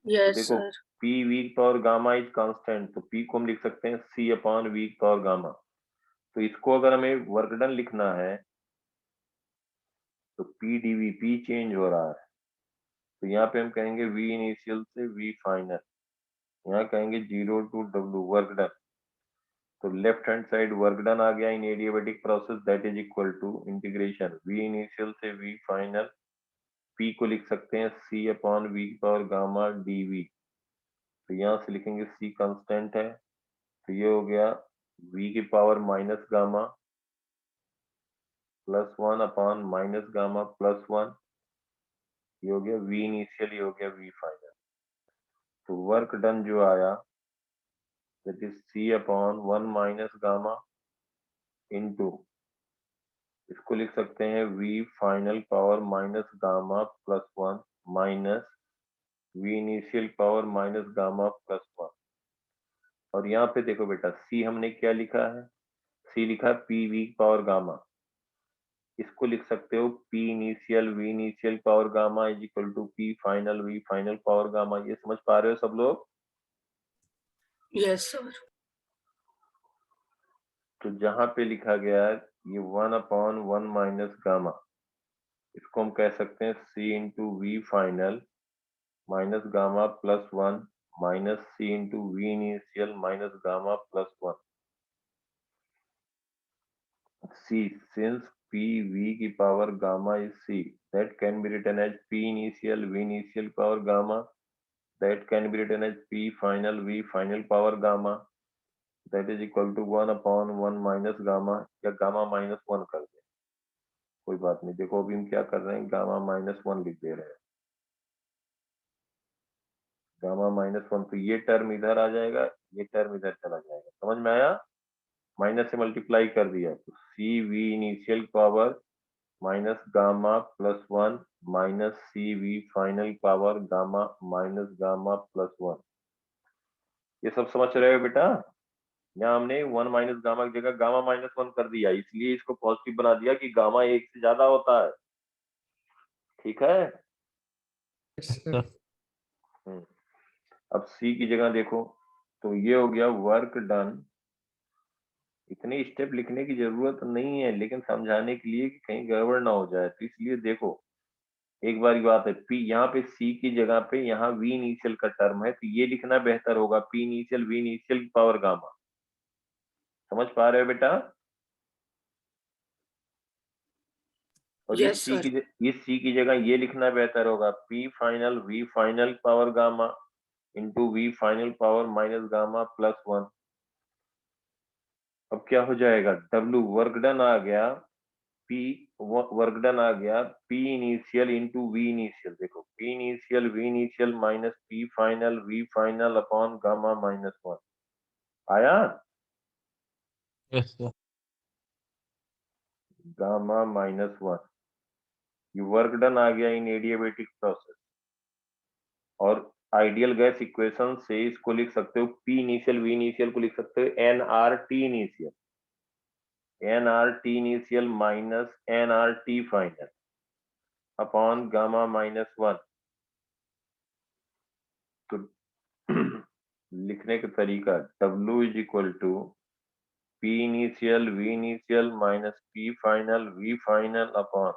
यस देखो सर। P V power gamma is constant, तो पी को हम लिख सकते हैं C upon V power gamma. तो इसको अगर हमें वर्क डन लिखना है तो P D V, P change हो रहा है, तो यहाँ पे हम कहेंगे वी इनिशियल से वी फाइनल, यहाँ कहेंगे 0 to W वर्क डन। तो left hand side work done आ गया in adiabatic process, that is equal to integration V initial से V फाइनल, P को लिख सकते हैं C अपॉन V की पावर गामा dV। तो यहाँ से लिखेंगे C कांस्टेंट है, तो ये हो गया V की power minus gamma +1 upon minus gamma +1, ये हो गया V इनिशियल, ये हो गया V फाइनल। तो वर्क डन जो आया that is C upon 1 minus gamma into, इसको लिख सकते हैं V final power minus gamma +1 minus V initial power minus gamma +1। और यहाँ पे देखो बेटा C हमने क्या लिखा है, C लिखा है PV पावर गामा, इसको लिख सकते हो P initial V initial power gamma is equal to P final V final power gamma. ये समझ पा रहे हो सब लोग? Yes sir. तो जहां पे लिखा गया है ये 1 अपॉन 1 माइनस गामा, इसको हम कह सकते हैं C into V final minus gamma +1 minus C into V initial minus gamma +1। C since PV की power gamma is C, that can be written as P initial V initial power gamma, that can be written as P final V final power gamma, that is equal to 1 upon 1 minus gamma, या gamma -1 कर दे, कोई बात नहीं। देखो अभी हम क्या कर रहे हैं, गामा -1 लिख दे रहे हैं, गामा -1। तो ये टर्म इधर आ जाएगा, ये टर्म इधर चला जाएगा, समझ में आया? माइनस से मल्टीप्लाई कर दिया तो C V initial power minus gamma +1 minus C V final power gamma minus gamma +1। ये सब समझ रहे हो बेटा? यहाँ हमने 1 माइनस गामा की जगह गामा -1 कर दिया, इसलिए इसको पॉजिटिव बना दिया कि गामा 1 से ज्यादा होता है। ठीक है? yes sir, अब सी की जगह देखो, तो ये हो गया वर्क डन। इतने स्टेप लिखने की जरूरत नहीं है, लेकिन समझाने के लिए कि कहीं गड़बड़ ना हो जाए, तो इसलिए देखो एक बार की बात है, पी यहाँ पे सी की जगह पे यहाँ वी इनिशियल का टर्म है, तो ये लिखना बेहतर होगा पी इनिशियल वी इनिशियल की पावर गामा। समझ पा रहे हो बेटा? और यस सर। इस सी की जगह ये लिखना बेहतर होगा P final V final power gamma into V final power minus gamma +1। अब क्या हो जाएगा, डब्ल्यू वर्क डन आ गया, पी वर्क डन आ गया P initial into V initial. देखो P initial V initial minus P final V final upon gamma -1 आया। Yes, sir. गामा -1 ये वर्क डन आ गया इन एडियाबेटिक प्रोसेस। और आइडियल गैस इक्वेशन से इसको लिख सकते हो पी इनिशियल वी इनिशियल को लिख सकते हो N R T initial, N R T initial minus N R T final upon gamma -1। तो लिखने का तरीका W is equal to P initial V initial minus P final V final upon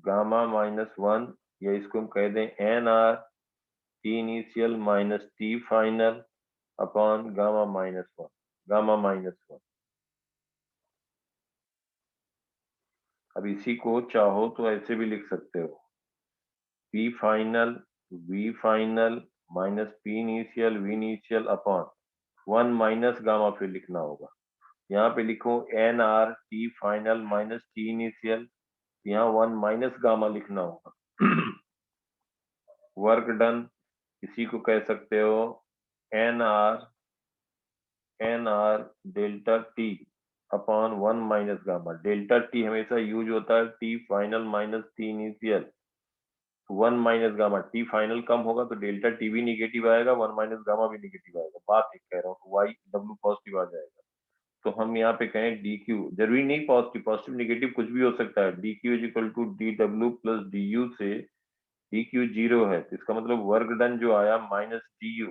gamma -1, या इसको हम कह दें NR T initial minus T final upon gamma -1, gamma -1। अब इसी को चाहो तो ऐसे भी लिख सकते हो P final V final minus P initial V initial upon 1 minus gamma, फिर लिखना होगा यहाँ पे लिखो N R T final minus T initial, यहाँ 1 माइनस गामा लिखना होगा। वर्क डन इसी को कह सकते हो N R delta T upon 1 minus gamma. Delta T हमेशा यूज होता है T final minus T initial, 1 minus gamma. T final कम होगा तो डेल्टा टी भी निगेटिव आएगा, 1 माइनस गामा भी निगेटिव आएगा। बात एक कह रहा हूँ, वाई डब्ल्यू पॉजिटिव आ जाएगा। तो हम यहाँ पे कहें डी क्यू, जरूरी नहीं पॉजिटिव, पॉजिटिव निगेटिव कुछ भी हो सकता है। D Q is equal to D W plus D U से डी क्यू 0 है, तो इसका मतलब वर्क डन जो आया माइनस डी यू।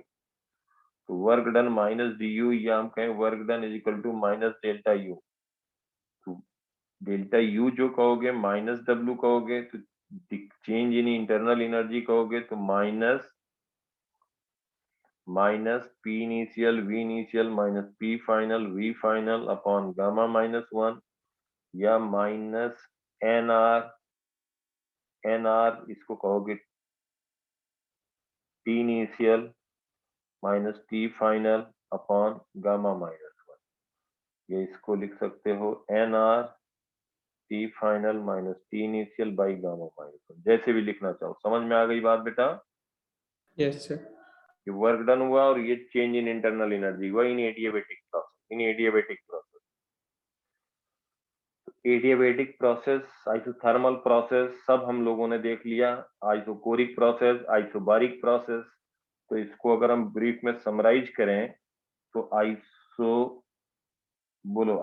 तो work done minus D U, या हम कहें work done is equal to minus delta U. तो डेल्टा यू जो कहोगे माइनस डब्ल्यू कहोगे, तो चेंज इन इंटरनल एनर्जी कहोगे तो minus minus P initial V initial minus P final V final upon gamma minus 1 या माइनस एन आर इसको कहोगे T initial minus T final upon gamma minus 1, ये इसको लिख सकते हो N R T final minus T initial by gamma minus 1, जैसे भी लिखना चाहो। समझ में आ गई बात बेटा? Yes, sir. ये वर्क डन हुआ और ये चेंज इन इंटरनल एनर्जी हुआ इन adiabatic process. Adiabatic process, isothermal process सब हम लोगों ने देख लिया, आइसोकोरिक प्रोसेस, आइसोबारिक प्रोसेस। तो इसको अगर हम ब्रीफ में समराइज करें तो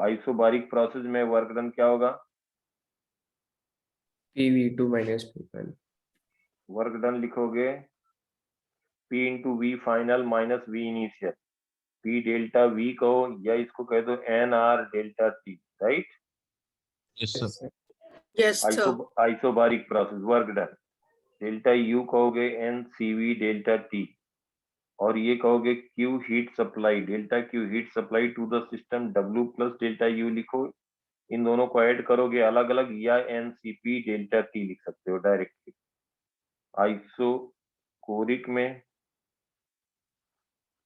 आइसोबारिक प्रोसेस में वर्क डन क्या होगा? PV2 minus P1. Work done लिखोगे P into V final minus V initial, P delta V कहो या इसको कह दो N R delta T, right? Yes, Yes, sir. sir. Yes, sir. Isobaric process work done, delta U कहोगे N C V delta T, और ये कहोगे Q heat supply, delta Q heat supply to the system, W plus delta U लिखो। इन दोनों को add करोगे अलग अलग या NCP डेल्टा T लिख सकते हो डायरेक्टली।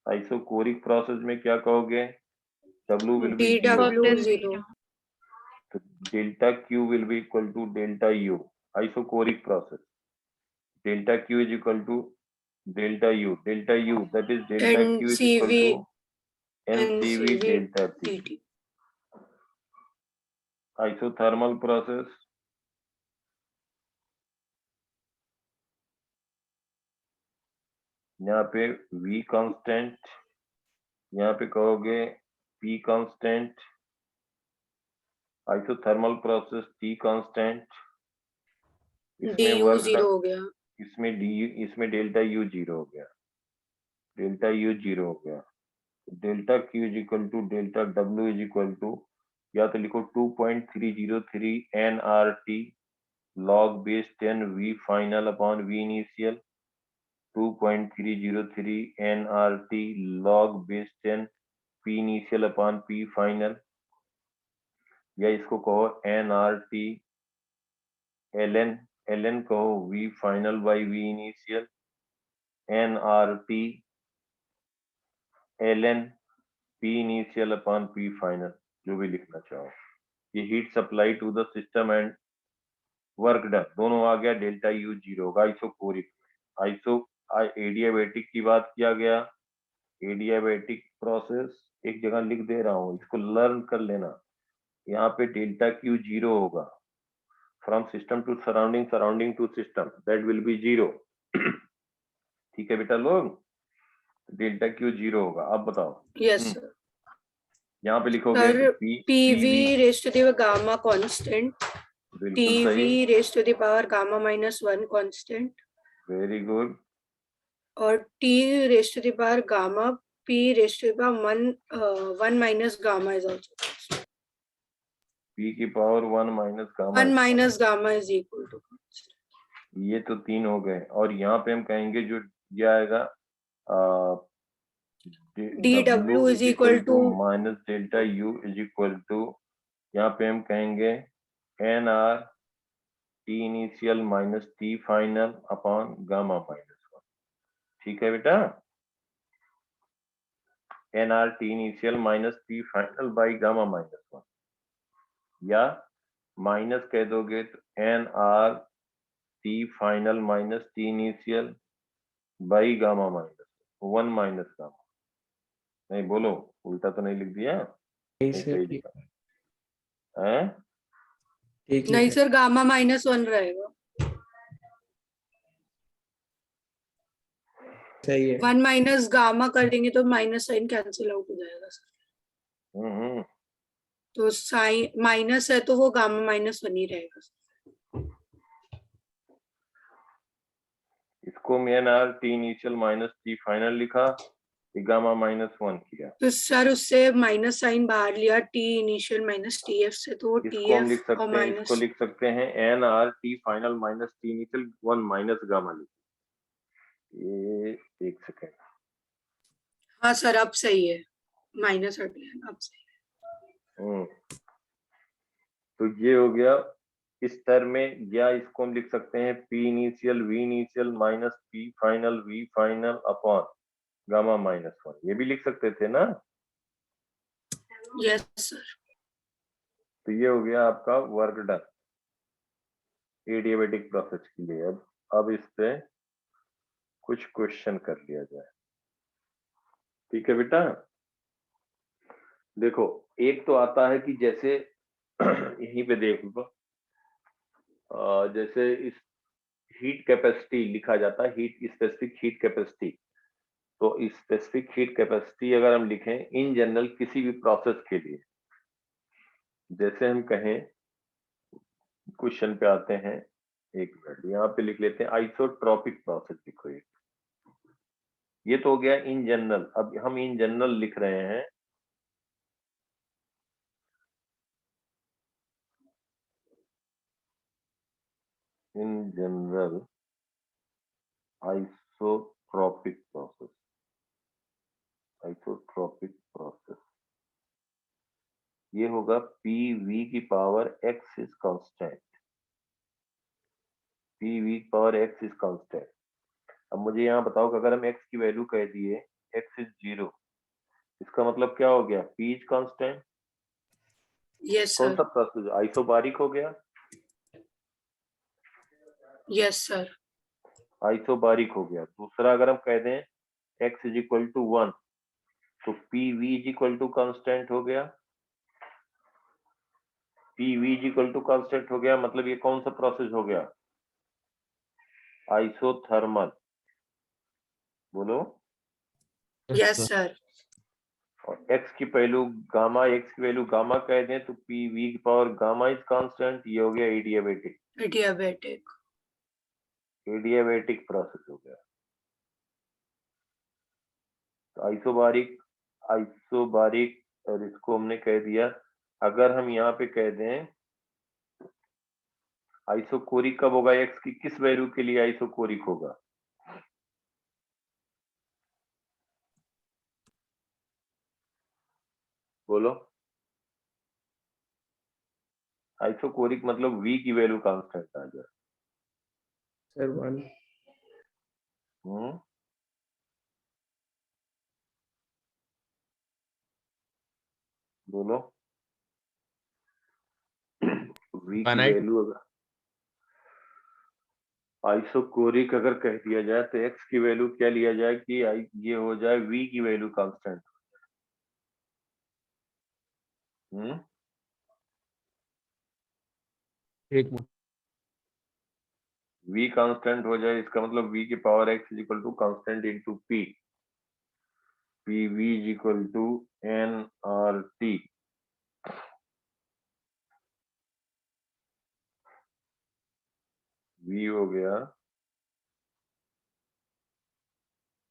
आइसोकोरिक प्रोसेस में क्या कहोगे? W will be zero, DW 0. तो delta Q will be equal to delta U। Isochoric process delta Q is equal to delta U that is delta Q is equal to NCV delta T। DT. Isothermal process यहाँ पे V constant, यहाँ पे कहोगे P constant, isothermal process T constant, इसमें DU work 0 हो गया, इसमें delta U 0 हो गया, delta Q is equal to delta W is equal to, या तो लिखो 2.303 nRT log base 10 V final upon V initial, 2.303 nRT log base 10 P initial upon P final, या इसको कहो nRT ln कहो V final by V initial, nRT ln P initial upon P final, जो भी लिखना चाहो। ये heat supply to the system and work done दोनों आ गया, डेल्टा U 0 होगा आइसोकोरिक। एडियाबेटिक की बात किया गया, एडियाबेटिक प्रोसेस एक जगह लिख दे रहा हूँ, इसको लर्न कर लेना। यहाँ पे डेल्टा Q 0 होगा, from system to surrounding, surrounding to system, that will be 0। ठीक है बेटा लोग, डेल्टा Q 0 होगा। अब बताओ। yes sir. यहाँ पे लिखोगे Sir, PV, PV raised to the gamma constant, बिल्कुल सही, TV raised to the power gamma minus 1 constant, very good, और T raised to the power gamma, P raised to the power 1 minus gamma is also constant. P की power 1 minus gamma, 1 minus gamma is equal to constant. ये तो 3 हो गए, और यहाँ पे हम कहेंगे जो ये आएगा DW is equal to minus delta U is equal to, यहाँ पे हम कहेंगे NR T initial minus T final upon gamma minus 1। ठीक है बेटा, NR T initial minus T final by gamma minus 1, या माइनस कह दोगे तो NR T final minus T initial by gamma minus 1 minus gamma. नहीं बोलो, उल्टा तो नहीं लिख दिया? नहीं नहीं सर, सही ठीक लिखा है? ठीक नहीं है सर, गामा minus 1 रहेगा, सही है। 1 minus गामा कर देंगे तो माइनस साइन कैंसिल आउट हो जाएगा सर। तो साइन माइनस है तो वो गामा माइनस 1 ही रहेगा सर। इसको मैं NR T initial minus T final लिखा, गामा माइनस 1 किया। तो सर उससे माइनस साइन बाहर लिया, T initial minus T F से, तो टी इसको हम लिख एफ और सकते हैं, माइनस इसको लिख सकते हैं NR T final minus T initial 1 minus gamma लिख। ये एक सेकेंड, हाँ सर, अब सही है, माइनस हट गया, अब सही है। तो ये हो गया इस टर्म में, या इसको हम लिख सकते हैं P initial V initial minus P final V final upon gamma -1, ये भी लिख सकते थे ना। Yes sir. तो ये हो गया आपका वर्क डन एडियाबेटिक प्रोसेस के लिए। अब इस पे कुछ क्वेश्चन कर लिया जाए, ठीक है बेटा। देखो, एक तो आता है कि जैसे यहीं पे देख लो, जैसे इस हीट कैपेसिटी लिखा जाता है, हीट स्पेसिफिक हीट कैपेसिटी। तो स्पेसिफिक हीट कैपेसिटी अगर हम लिखें इन जनरल किसी भी प्रोसेस के लिए, जैसे हम कहें, क्वेश्चन पे आते हैं, एक मिनट यहाँ पे लिख लेते हैं आइसोट्रॉपिक प्रोसेस लिखो। ये तो हो गया इन जनरल। अब हम इन जनरल लिख रहे हैं, in general isotropic process, isotropic process ये होगा पी वी की power X is constant, P V की पावर एक्स इज कांस्टेंट। अब मुझे यहाँ बताओ कि अगर हम x की वैल्यू कह दिए x इज 0, इसका मतलब क्या हो गया, p इज कांस्टेंट। यस कौन सा सर। प्रोसेस, आइसोबारिक हो गया, यस सर। आइसोबारिक हो गया। दूसरा अगर हम कह दें x इज इक्वल टू 1, तो P V is equal to constant हो गया, P V is equal to constant हो गया। मतलब ये कौन सा प्रोसेस हो गया, आइसोथर्मल। बोलो। Yes sir. और x की वैल्यू गामा, x की वैल्यू गामा कह दें तो पी वी की पावर गामा इज कांस्टेंट, ये हो गया एडियाबेटिक, एडियाबेटिक। एडियाबेटिक प्रोसेस हो गया। तो आइसोबारिक, आइसोबारिक, और इसको हमने कह दिया। अगर हम यहाँ पे कह दें आइसोकोरिक कब होगा, x की किस वैल्यू के लिए आइसोकोरिक होगा, बोलो। आइसोकोरिक मतलब v की वैल्यू कांस्टेंट आ जाए। सर 1। बोलो। v की Finite. वैल्यू अगर आइसोकोरिक अगर कह दिया जाए तो x की वैल्यू क्या लिया जाए कि ये हो जाए v की वैल्यू कांस्टेंट। एक मिनट। v कांस्टेंट हो जाए, इसका मतलब v की power x is equal to constant into p, P V is equal to N R T. v हो गया,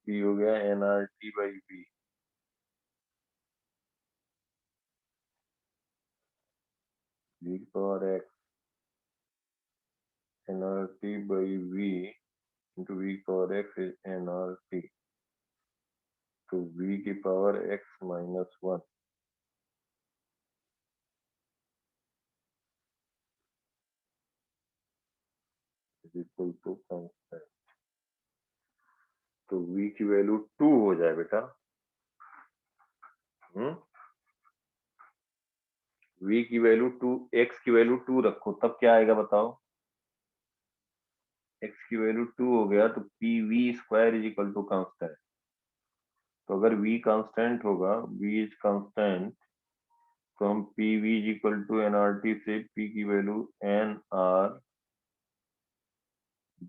p हो गया N R T by V, v की power x N R T by V into V की power x is N R T. तो v की power x -1 is equal to constant. तो v की वैल्यू 2 हो जाए बेटा। v की वैल्यू 2, x की वैल्यू 2 रखो, तब क्या आएगा बताओ। x की वैल्यू 2 हो गया तो P V square is equal to constant. तो अगर v कांस्टेंट होगा, v इज कांस्टेंट, तो हम P V is equal to N R T से p की value N R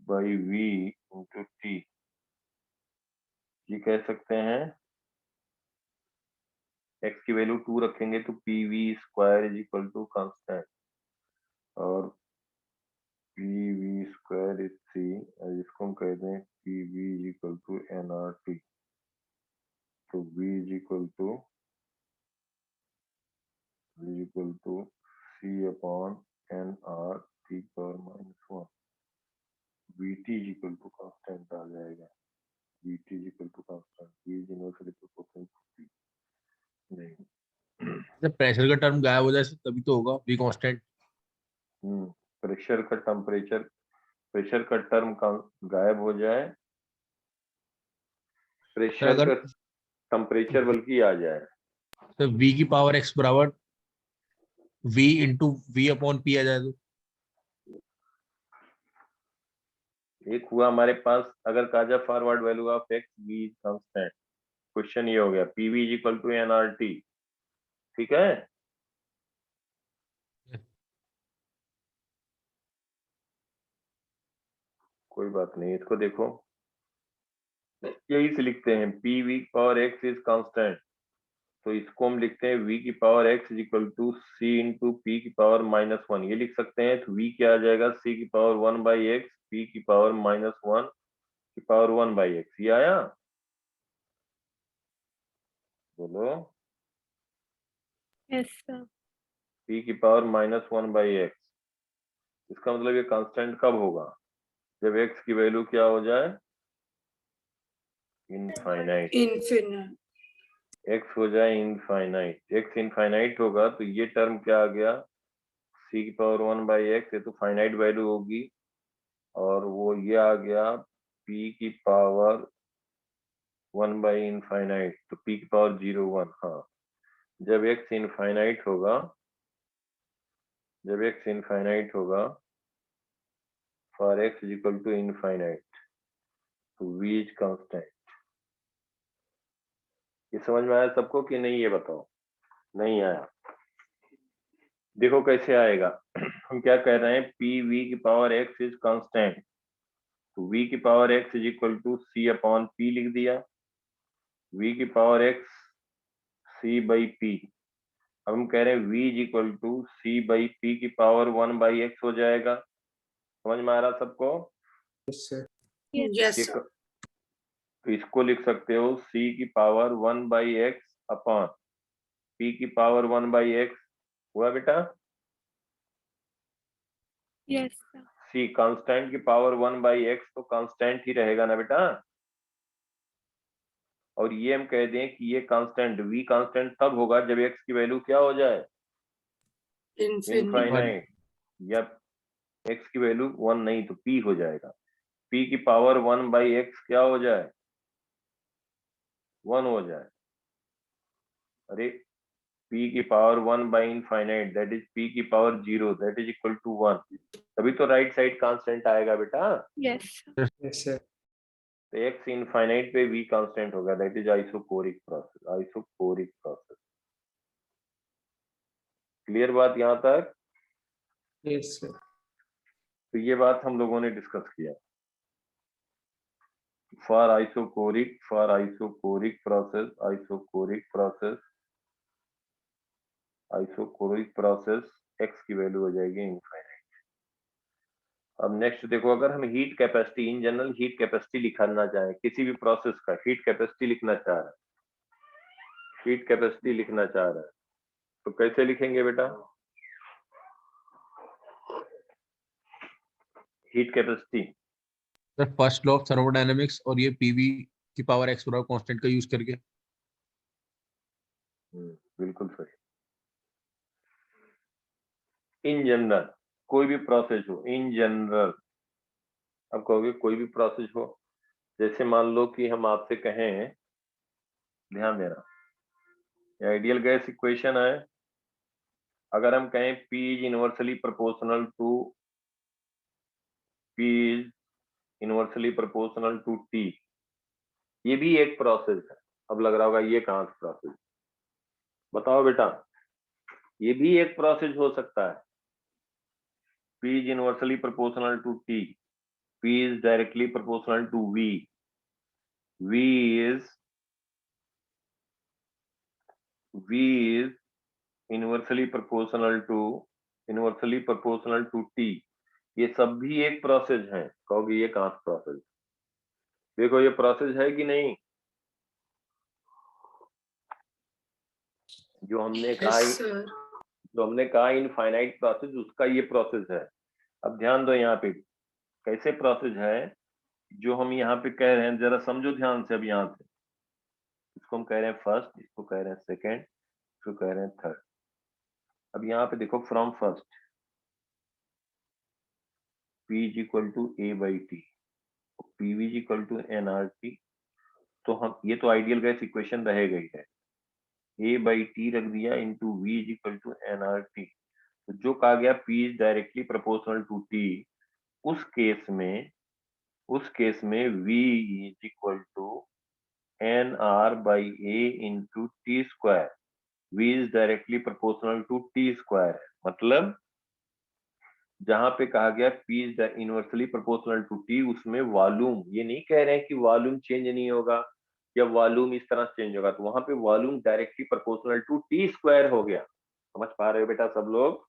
by V into T ये कह सकते हैं। x की वैल्यू 2 रखेंगे तो P V square is equal to constant, और पी वी स्क्वायर इज 3, और इसको हम कह दें P V is equal to N R T. तो v is equal to C upon N R T power -1, V T is equal to constant आ जाएगा, V T is equal to constant, v is inversely proportional जब pressure का term गायब हो जाए तभी तो होगा वी कांस्टेंट। प्रेशर का टेम्परेचर, प्रेशर का टर्म गायब हो जाए, प्रेशर अगर का टेम्परेचर बल्कि आ जाए। तो v की पावर x बराबर v into V upon P आ जाए तो एक हुआ हमारे पास, अगर कहा जाए forward value of X V is constant, question ये हो गया PV is equal to NRT. ठीक है, कोई बात नहीं, इसको देखो यही से लिखते हैं P V power X is constant, तो इसको हम लिखते हैं v की power x is equal to C into P की पावर -1, ये लिख सकते हैं। तो v क्या आ जाएगा, c की पावर 1/x p की पावर -1 की पावर 1/x, ये आया, बोलो। Yes, sir. p की पावर -1/x, इसका मतलब ये कांस्टेंट कब होगा, जब x की वैल्यू क्या हो जाए, इनफाइनाइट, इनफिनिट। x हो जाए इनफाइनाइट, x इनफाइनाइट होगा तो ये टर्म क्या आ गया, c की पावर 1/x, ये तो फाइनाइट वैल्यू होगी, और वो ये आ गया p की पावर 1/इनफाइनाइट, तो p की पावर 0 1। हाँ, जब x इनफाइनाइट होगा, जब x इनफाइनाइट होगा, for x is equal to infinite, तो v इज कांस्टेंट। ये समझ में आया सबको कि नहीं, ये बताओ। नहीं आया, देखो कैसे आएगा। हम क्या कह रहे हैं, p v की पावर x इज कांस्टेंट, तो v की power x is equal to c upon p लिख दिया, v की पावर x c/p। अब हम कह रहे हैं v is equal to c/p की पावर 1/x हो जाएगा। समझ में आ रहा सबको? Yes, sir. Yes. यस ये तो इसको लिख सकते हो c की पावर 1/x अपॉन p की पावर 1/x, हुआ बेटा? Yes, sir. c कांस्टेंट की पावर 1/x तो कांस्टेंट ही रहेगा ना बेटा, और ये हम कह दें कि ये कांस्टेंट v कांस्टेंट तब होगा जब x की वैल्यू क्या हो जाए, इनफिनिट। इनफाइनाइट, या x की वैल्यू 1 नहीं तो p हो जाएगा, p की पावर 1/x क्या हो जाए, 1 हो जाए। अरे p की पावर 1/इनफाइनाइट दैट इज p की power 0 that is equal to 1, तभी तो राइट साइड कांस्टेंट आएगा बेटा। Yes, sir. Yes, sir. तो x इनफाइनाइट पे v कांस्टेंट होगा, that is isochoric process, isochoric process. Clear बात यहाँ तक? Yes, sir. तो ये बात हम लोगों ने डिस्कस किया। For isochoric process, isochoric process x की वैल्यू हो जाएगी इनफाइनाइट। अब नेक्स्ट देखो, अगर हम heat capacity, in general heat capacity लिखना चाहें, किसी भी प्रोसेस का हीट कैपेसिटी लिखना चाह रहा है, हीट कैपेसिटी लिखना चाह रहा है, तो कैसे लिखेंगे बेटा? Heat capacity sir first law of thermodynamics और ये पीवी की पावर x बराबर कांस्टेंट का यूज करके। बिल्कुल सही। इन जनरल कोई भी प्रोसेस हो, इन जनरल आप कहोगे कोई भी प्रोसेस हो, जैसे मान लो कि हम आपसे कहें, ध्यान देना, आइडियल गैस इक्वेशन है, अगर हम कहें P is inversely proportional to T, ये भी एक प्रोसेस है। अब लग रहा होगा ये कहाँ से प्रोसेस, बताओ बेटा, ये भी एक प्रोसेस हो सकता है। P is inversely proportional to T, P is directly proportional to V. V is inversely proportional to T. ये सब भी एक प्रोसेस है। कहोगे ये कहाँ से प्रोसेस? देखो ये प्रोसेस है कि नहीं, जो हमने कहा, यस सर। जो हमने कहा इनफाइनाइट प्रोसेस, उसका ये प्रोसेस है। अब ध्यान दो यहाँ पे कैसे प्रोसेस है, जो हम यहाँ पे कह रहे हैं, जरा समझो ध्यान से। अब यहाँ से इसको हम कह रहे हैं फर्स्ट, इसको कह रहे हैं सेकेंड, इसको कह रहे हैं थर्ड। अब यहाँ पे देखो from first P is equal to A by T, PV is equal to NRT। तो हम ये तो आइडियल गैस इक्वेशन रहेगा ही है, A बाई टी रख दिया into V is equal to NRT। तो जो कहा गया P is directly proportional to T, उस केस में V is equal to NR by A into T square. V is directly proportional to T square है, मतलब जहां पे कहा गया P is inversely proportional to T, उसमें वॉल्यूम, ये नहीं कह रहे हैं कि वॉल्यूम चेंज नहीं होगा या वॉल्यूम इस तरह चेंज होगा, तो वहां पे volume directly proportional to T square हो गया। समझ पा रहे हो बेटा सब लोग?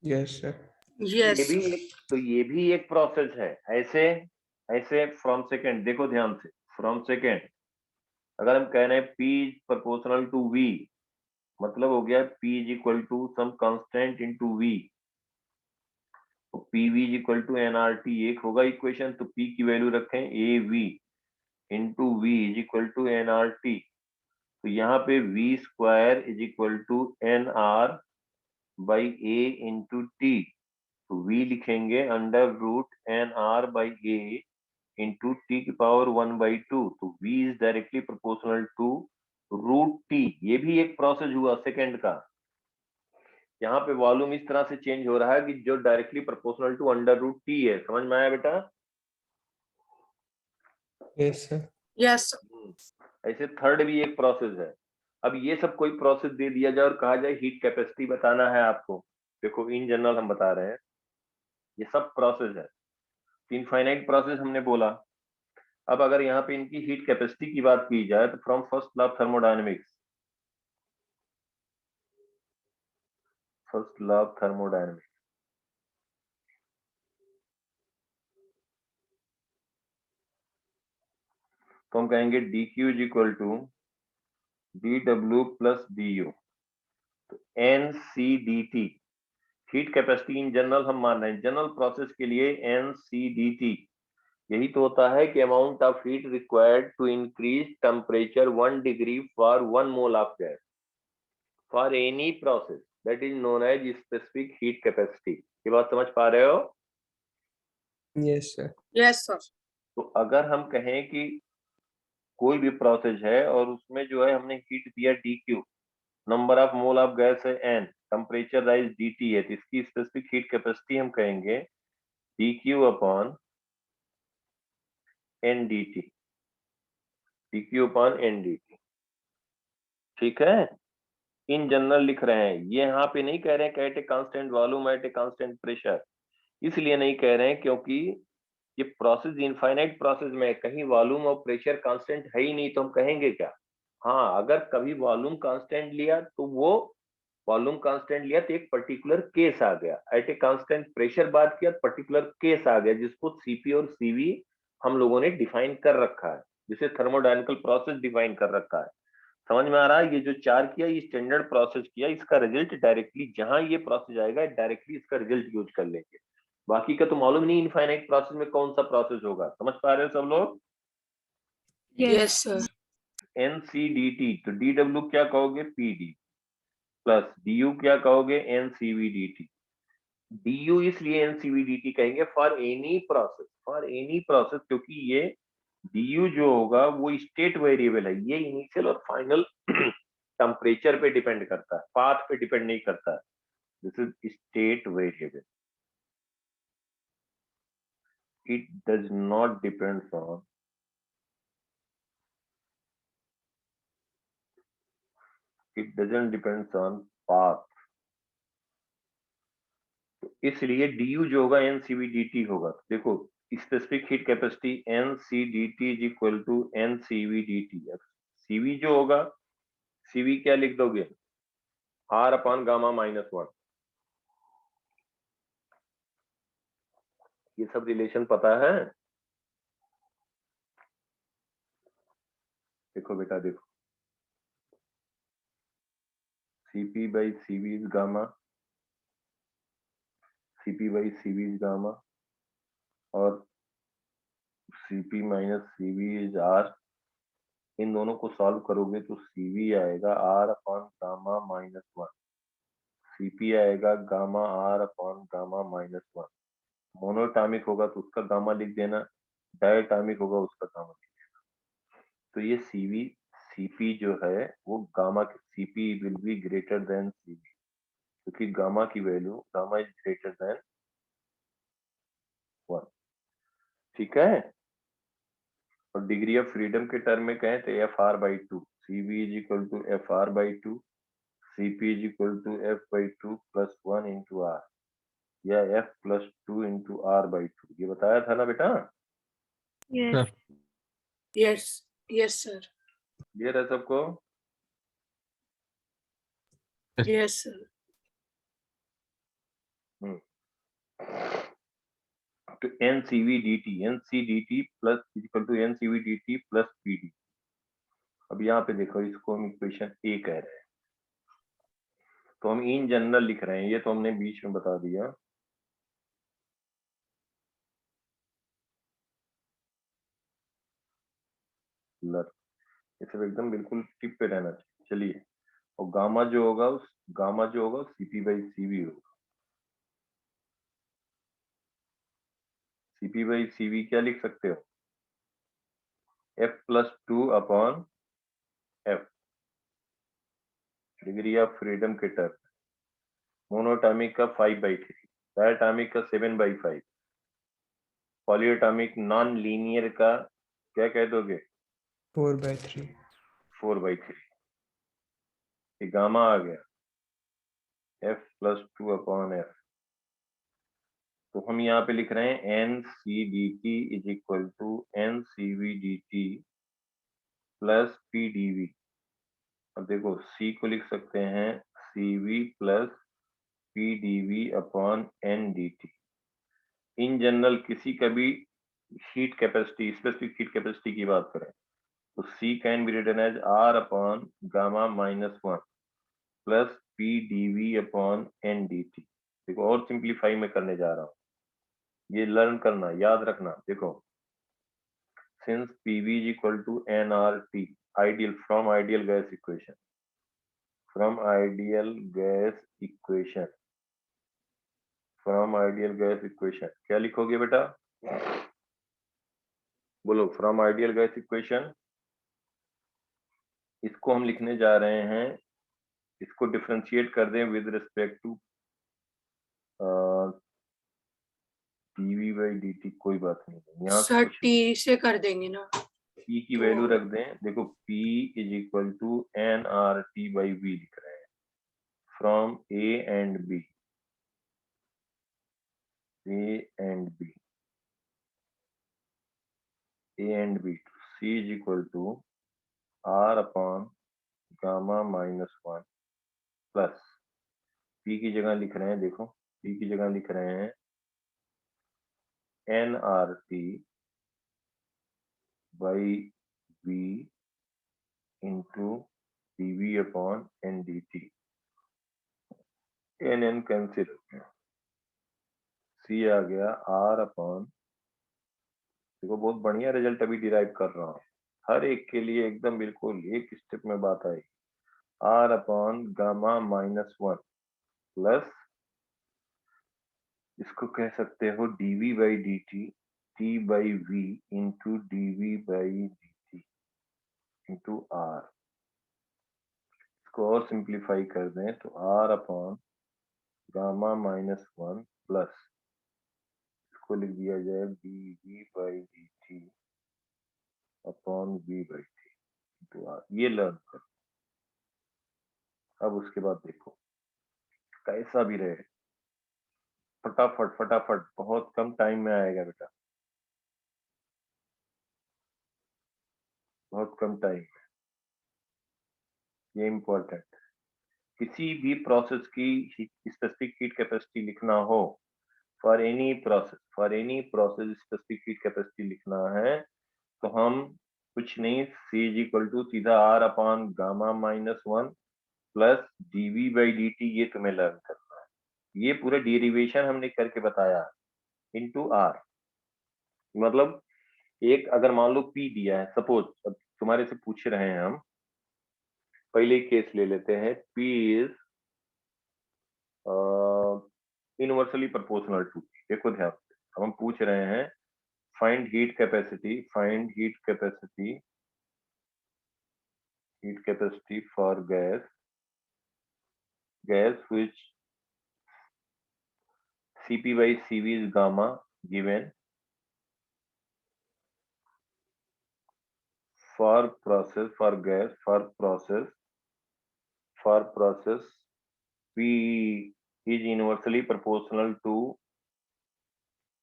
Yes, sir. Yes. ये भी एक प्रोसेस है। ऐसे फ्रॉम सेकेंड, देखो ध्यान से, फ्रॉम सेकेंड अगर हम कह रहे हैं P is proportional to V, मतलब हो गया P is equal to some constant into V, तो PV is equal to NRT एक होगा इक्वेशन, तो P की वैल्यू रखें AV into V is equal to NRT। तो यहाँ पे V square is equal to NR by A into T, तो V लिखेंगे under root NR by A into T की पावर 1/2, तो V is directly proportional to root T। ये भी एक प्रोसेस हुआ सेकेंड का। यहाँ पे वॉल्यूम इस तरह से चेंज हो रहा है कि जो directly proportional to under root T है। समझ में आया बेटा? Yes, sir. Yes. ऐसे थर्ड भी एक प्रोसेस है। अब ये सब कोई प्रोसेस दे दिया जाए और कहा जाए हीट कैपेसिटी बताना है आपको, देखो इन जनरल हम बता रहे हैं, ये सब प्रोसेस है। इनफाइनाइट प्रोसेस हमने बोला। अब अगर यहाँ पे इनकी हीट कैपेसिटी की बात की जाए तो from first law of thermodynamics, first law of thermodynamics, तो हम कहेंगे dQ is equal to dW plus du, तो NCDT heat capacity in general हम मान रहे हैं, जनरल प्रोसेस के लिए NCDT यही तो होता है कि amount of heat required to increase temperature 1 degree for 1 mole of gas for any process, that is known as specific heat capacity. ये बात समझ पा रहे हो? Yes, sir. Yes, sir. तो अगर हम कहें कि कोई भी प्रोसेस है और उसमें जो है हमने हीट दिया dQ, number of mole of gas है n, टेम्परेचर राइज dt है, तो इसकी स्पेसिफिक हीट कैपेसिटी हम कहेंगे dQ upon NDT, dQ upon NDT। ठीक है, इन जनरल लिख रहे हैं, ये यहाँ पे नहीं कह रहे हैं कि at a constant volume at a constant pressure, इसलिए नहीं कह रहे हैं क्योंकि ये प्रोसेस इनफाइनाइट प्रोसेस में कहीं वॉल्यूम और प्रेशर कांस्टेंट है ही नहीं, तो हम कहेंगे क्या? हाँ, अगर कभी वॉल्यूम कांस्टेंट लिया तो वो वॉल्यूम कांस्टेंट लिया तो एक पर्टिकुलर केस आ गया, एट ए कांस्टेंट प्रेशर बात किया पर्टिकुलर केस आ गया, जिसको सीपी और सीवी हम लोगों ने डिफाइन कर रखा है, जिसे थर्मोडायनेमिकल प्रोसेस डिफाइन कर रखा है। समझ में आ रहा है? ये जो चार किया ये स्टैंडर्ड प्रोसेस किया, इसका रिजल्ट डायरेक्टली जहां ये प्रोसेस आएगा डायरेक्टली इसका रिजल्ट यूज कर लेंगे, बाकी का तो मालूम नहीं इनफाइनाइट प्रोसेस में कौन सा प्रोसेस होगा। समझ पा रहे हो सब लोग? Yes, sir. NCDT, तो DW क्या कहोगे? PD प्लस DU क्या कहोगे? NCVDT। DU इसलिए NCVDT कहेंगे फॉर एनी प्रोसेस, क्योंकि ये DU जो होगा वो स्टेट वेरिएबल है, ये इनिशियल और फाइनल टेम्परेचर पे डिपेंड करता है, पाथ पे डिपेंड नहीं करता है। This is state variable, it does not depends on, it doesn't depends on path, तो इसलिए DU जो होगा NCVDT होगा। देखो specific heat capacity NCDT is equal to NCVDT। CV जो होगा, CV क्या लिख दोगे? R upon gamma -1। ये सब रिलेशन पता है? देखो बेटा देखो, CP by CV is gamma, CP by CV is gamma, और CP minus CV is R। इन दोनों को सॉल्व करोगे तो CV आएगा R अपॉन गामा -1। Cp आएगा gamma r upon gamma -1। Monatomic होगा तो उसका गामा लिख देना, डायटामिक होगा उसका गामा लिख देना। तो ये Cp जो है वो gamma Cp will be greater than Cv, क्योंकि गामा की value gamma is greater than 1। ठीक है। और डिग्री ऑफ फ्रीडम के टर्म में कहें तो FR/2, Cv is equal to FR/2, Cp is equal to F/2 plus 1 into R, या F प्लस 2 इंटू R/2। ये बताया था ना बेटा? Yes. Yes yes sir, clear है सबको? Yes sir. तो NCV/dt plus equal to NCV/dt plus PD। अब यहाँ पे देखो, इसको हम इक्वेशन ए कह रहे हैं, तो हम इन जनरल लिख रहे हैं, ये तो हमने बीच में बता दिया। ये सब एकदम बिल्कुल टिप पे रहना चाहिए। चलिए, और गामा जो होगा Cp/Cv होगा। Cp/Cv क्या लिख सकते हो? F plus 2 upon F, degree of freedom के टर्म। मोनोटामिक का 5/3, डायटामिक का 7/5, पॉलीएटॉमिक नॉन लीनियर का क्या कह दोगे? 4/3। 4/3। ये गामा आ गया F प्लस 2 अपॉन F। तो हम यहाँ पे लिख रहे हैं NCDT is equal to NCV/dt plus PdV। अब देखो, C को लिख सकते हैं CV plus PdV upon NDT। In general किसी का भी heat capacity, specific heat capacity की बात करें तो C can be written as R upon gamma -1 plus PdV upon NDT। देखो, और सिंप्लीफाई में करने जा रहा हूँ, ये लर्न करना, याद रखना। देखो, since PV is equal to nRT, ideal from ideal gas equation, from ideal gas equation क्या लिखोगे बेटा? बोलो, फ्रॉम आइडियल गैस इक्वेशन। इसको हम लिखने जा रहे हैं, इसको डिफरेंशिएट कर दें विद रिस्पेक्ट टू dV/dt, कोई बात नहीं है यहाँ सर टी से कर देंगे ना, P की वैल्यू रख दें। देखो, P is equal to nRT/V लिख रहे हैं, from A and B C is equal to R upon gamma -1 plus P की जगह लिख रहे हैं, देखो P की जगह लिख रहे हैं nRT/V into dV upon NDT। n cancel हो गया, C आ गया R अपॉन, देखो बहुत बढ़िया रिजल्ट अभी डिराइव कर रहा हूँ, हर एक के लिए एकदम बिल्कुल एक स्टेप में बात आई। R अपॉन गामा -1 प्लस, इसको कह सकते हो dV/dt T/V into dV/dt into R। इसको और सिंप्लीफाई कर दें तो R अपॉन गामा -1 प्लस, इसको लिख दिया जाए dV/dt upon V/T into R। ये लर्न कर। अब उसके बाद देखो, कैसा भी रहे, फटाफट बहुत कम टाइम में आएगा बेटा, बहुत कम टाइम में। ये इम्पोर्टेंट, किसी भी प्रोसेस की स्पेसिफिक हीट कैपेसिटी लिखना हो, for any process specific heat capacity लिखना है तो हम कुछ नहीं, C इज इक्वल टू सीधा R upon gamma -1 plus dV/dt, ये तुम्हें लर्न करना है। ये पूरा डेरिवेशन हमने करके बताया इनटू R। मतलब एक, अगर मान लो P दिया है, सपोज अब तुम्हारे से पूछ रहे हैं हम, पहले केस ले लेते हैं, P is inversely proportional to. देखो ध्यान से, अब हम पूछ रहे हैं find heat capacity for gas which Cp by Cv is gamma given for process P is inversely proportional to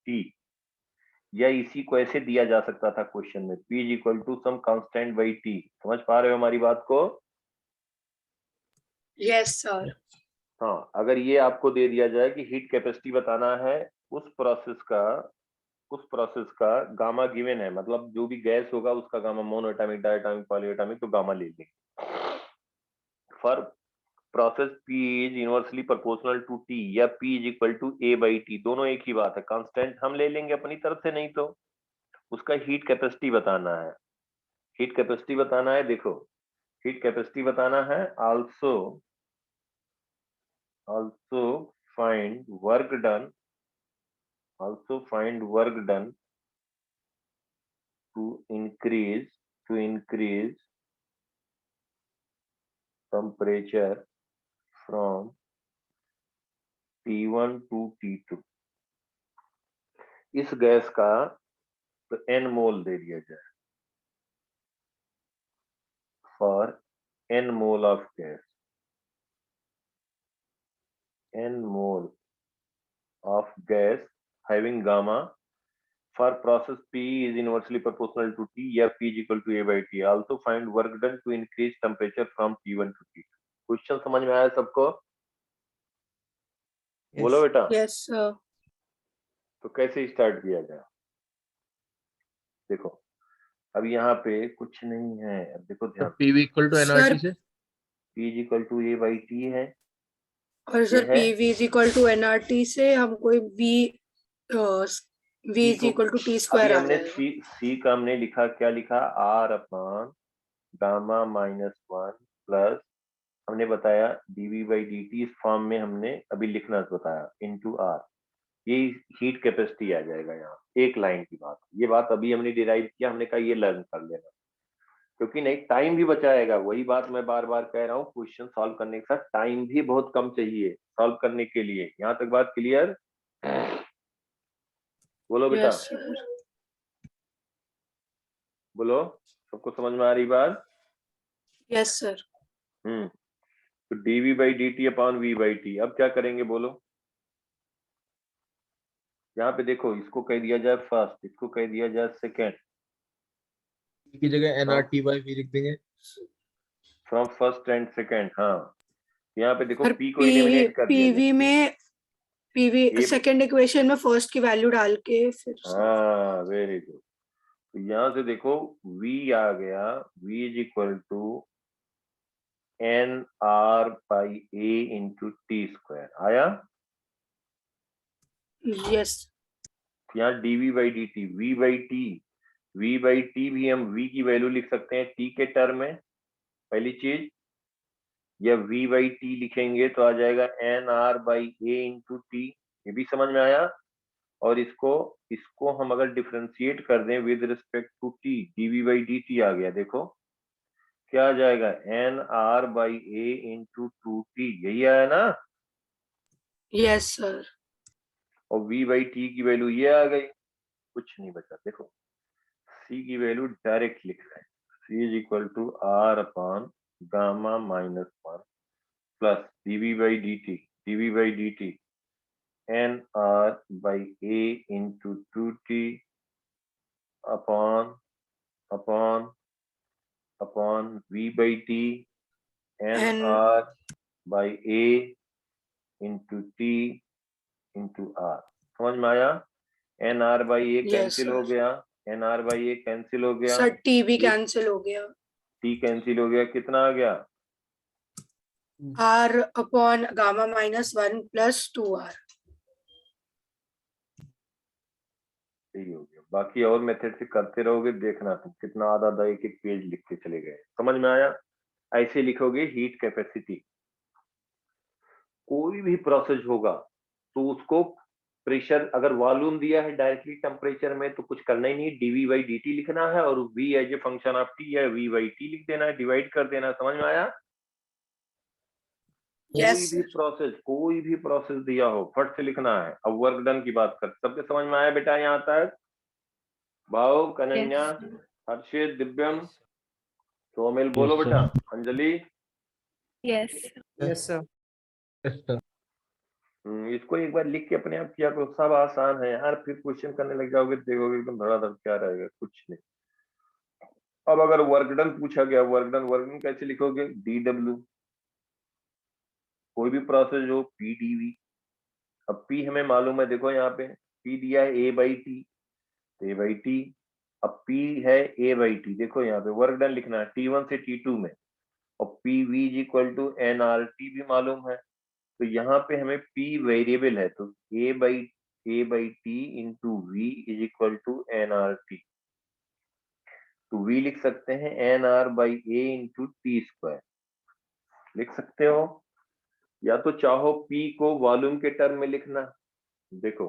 T। या इसी को ऐसे दिया जा सकता था क्वेश्चन में, P is equal to some constant by T। समझ पा रहे हो हमारी बात को? Yes sir. हाँ, अगर ये आपको दे दिया जाए कि हीट कैपेसिटी बताना है उस प्रोसेस का गामा गिवन है, मतलब जो भी गैस होगा उसका gamma mono atomic, diatomic, polyatomic, तो गामा ले लेंगे। For process P is inversely proportional to T या P is equal to A by T, दोनों एक ही बात है। कांस्टेंट हम ले लेंगे अपनी तरफ से, नहीं तो उसका हीट कैपेसिटी बताना है। देखो हीट कैपेसिटी बताना है। Also find work done to increase temperature from T1 to T2। इस गैस का तो n मोल दे दिया जाए। For n mole of gas, having gamma for process P is inversely proportional to T या P is equal to A by T। Also find work done to increase temperature from T1 to T2। Question समझ में आया सबको? बोलो बेटा। Yes sir. तो कैसे start किया जाए? देखो अब यहाँ पे कुछ नहीं है, अब देखो ध्यान। PV इक्वल टू एनआरटी से P is equal to A by T है, और sir PV is equal to NRT से हमको V is equal to T square आ हमने जाएगा। C का हमने लिखा, क्या लिखा? R upon gamma minus 1 plus हमने बताया dV by dt, इस फॉर्म में हमने अभी लिखना बताया, इनटू R। ये हीट कैपेसिटी आ जाएगा यहाँ, एक लाइन की बात। ये बात अभी हमने डिराइव किया, हमने कहा ये लर्न कर लेना, क्योंकि नहीं टाइम भी बचाएगा। वही बात मैं बार बार कह रहा हूँ, क्वेश्चन सॉल्व करने के साथ टाइम भी बहुत कम चाहिए सॉल्व करने के लिए। यहाँ तक बात क्लियर? बोलो बेटा। Yes sir. बोलो, सबको समझ में आ रही बात? Yes sir. तो dV by dt upon V by T। अब क्या करेंगे बोलो? यहाँ पे देखो, इसको कह दिया जाए फर्स्ट, इसको कह दिया जाए सेकेंड, की जगह एनआरटी बाय वी लिख देंगे। From first and second. हाँ, यहाँ पे देखो सर P को एलिमिनेट कर दिया जाए। PV सेकंड इक्वेशन में फर्स्ट की वैल्यू डाल के फिर हाँ, वेरी गुड। तो यहाँ से देखो V आ गया, V is equal to NR by A into T square आया। यस। यहाँ dV by dt, V by T भी हम V की वैल्यू लिख सकते हैं T के टर्म में, पहली चीज। या V बाई T लिखेंगे तो आ जाएगा NR by A into T, ये भी समझ में आया। और इसको हम अगर डिफरेंशिएट कर दें with respect to T, dV by dt आ गया। देखो क्या आ जाएगा? NR by A into 2T, यही आया ना? Yes sir. और V बाई T की वैल्यू ये आ गई, कुछ नहीं बचा। देखो C की वैल्यू डायरेक्ट लिख रहे हैं, C is equal to R upon gamma minus 1 plus dV by dt NR by A into 2T upon V by T NR by A into T into R। समझ में आया? NR by A cancel हो गया, NR by A cancel हो गया, sir T भी cancel हो गया, T कैंसिल हो गया, कितना आ गया? R upon gamma minus 1 plus 2R। सही हो गया। बाकी और मेथड से करते रहोगे, देखना तुम कितना आधा आधा एक एक पेज लिख के चले गए। समझ में आया? ऐसे लिखोगे हीट कैपेसिटी। कोई भी प्रोसेस होगा तो उसको प्रेशर, अगर वॉल्यूम दिया है डायरेक्टली टेम्परेचर में तो कुछ करना ही नहीं, डीवी बाई डी टी लिखना है और V as a function of T है वी बाई टी लिख देना है, डिवाइड कर देना है। समझ में आया? Yes, कोई भी प्रोसेस दिया हो फट से लिखना है। अब वर्क डन की बात कर, सबके समझ में आया बेटा यहाँ तक? भाव, कन्हैया, हर्षित, दिव्यम, सोमिल, बोलो बेटा। Anjali, Yes. Yes, sir. Yes, sir. इसको एक बार लिख के अपने आप किया करो, सब आसान है यार। फिर क्वेश्चन करने लग जाओगे देखोगे एकदम धड़ाधड़ क्या रहेगा, कुछ नहीं। अब अगर वर्क डन पूछा गया, वर्क डन कैसे लिखोगे? डी डब्ल्यू, कोई भी प्रोसेस हो पी डी वी। अब पी हमें मालूम है, देखो यहाँ पे पी दिया है A by T, A by T. अब पी है ए बाई टी, देखो यहाँ पे वर्क डन लिखना है T1 से T2 में, और P V is equal to N R T भी मालूम है। तो यहाँ पे हमें P वेरिएबल है, तो A by T into V is equal to N R T. तो V लिख सकते हैं N R by A into T square, लिख सकते हो। या तो चाहो P को वॉल्यूम के टर्म में लिखना, देखो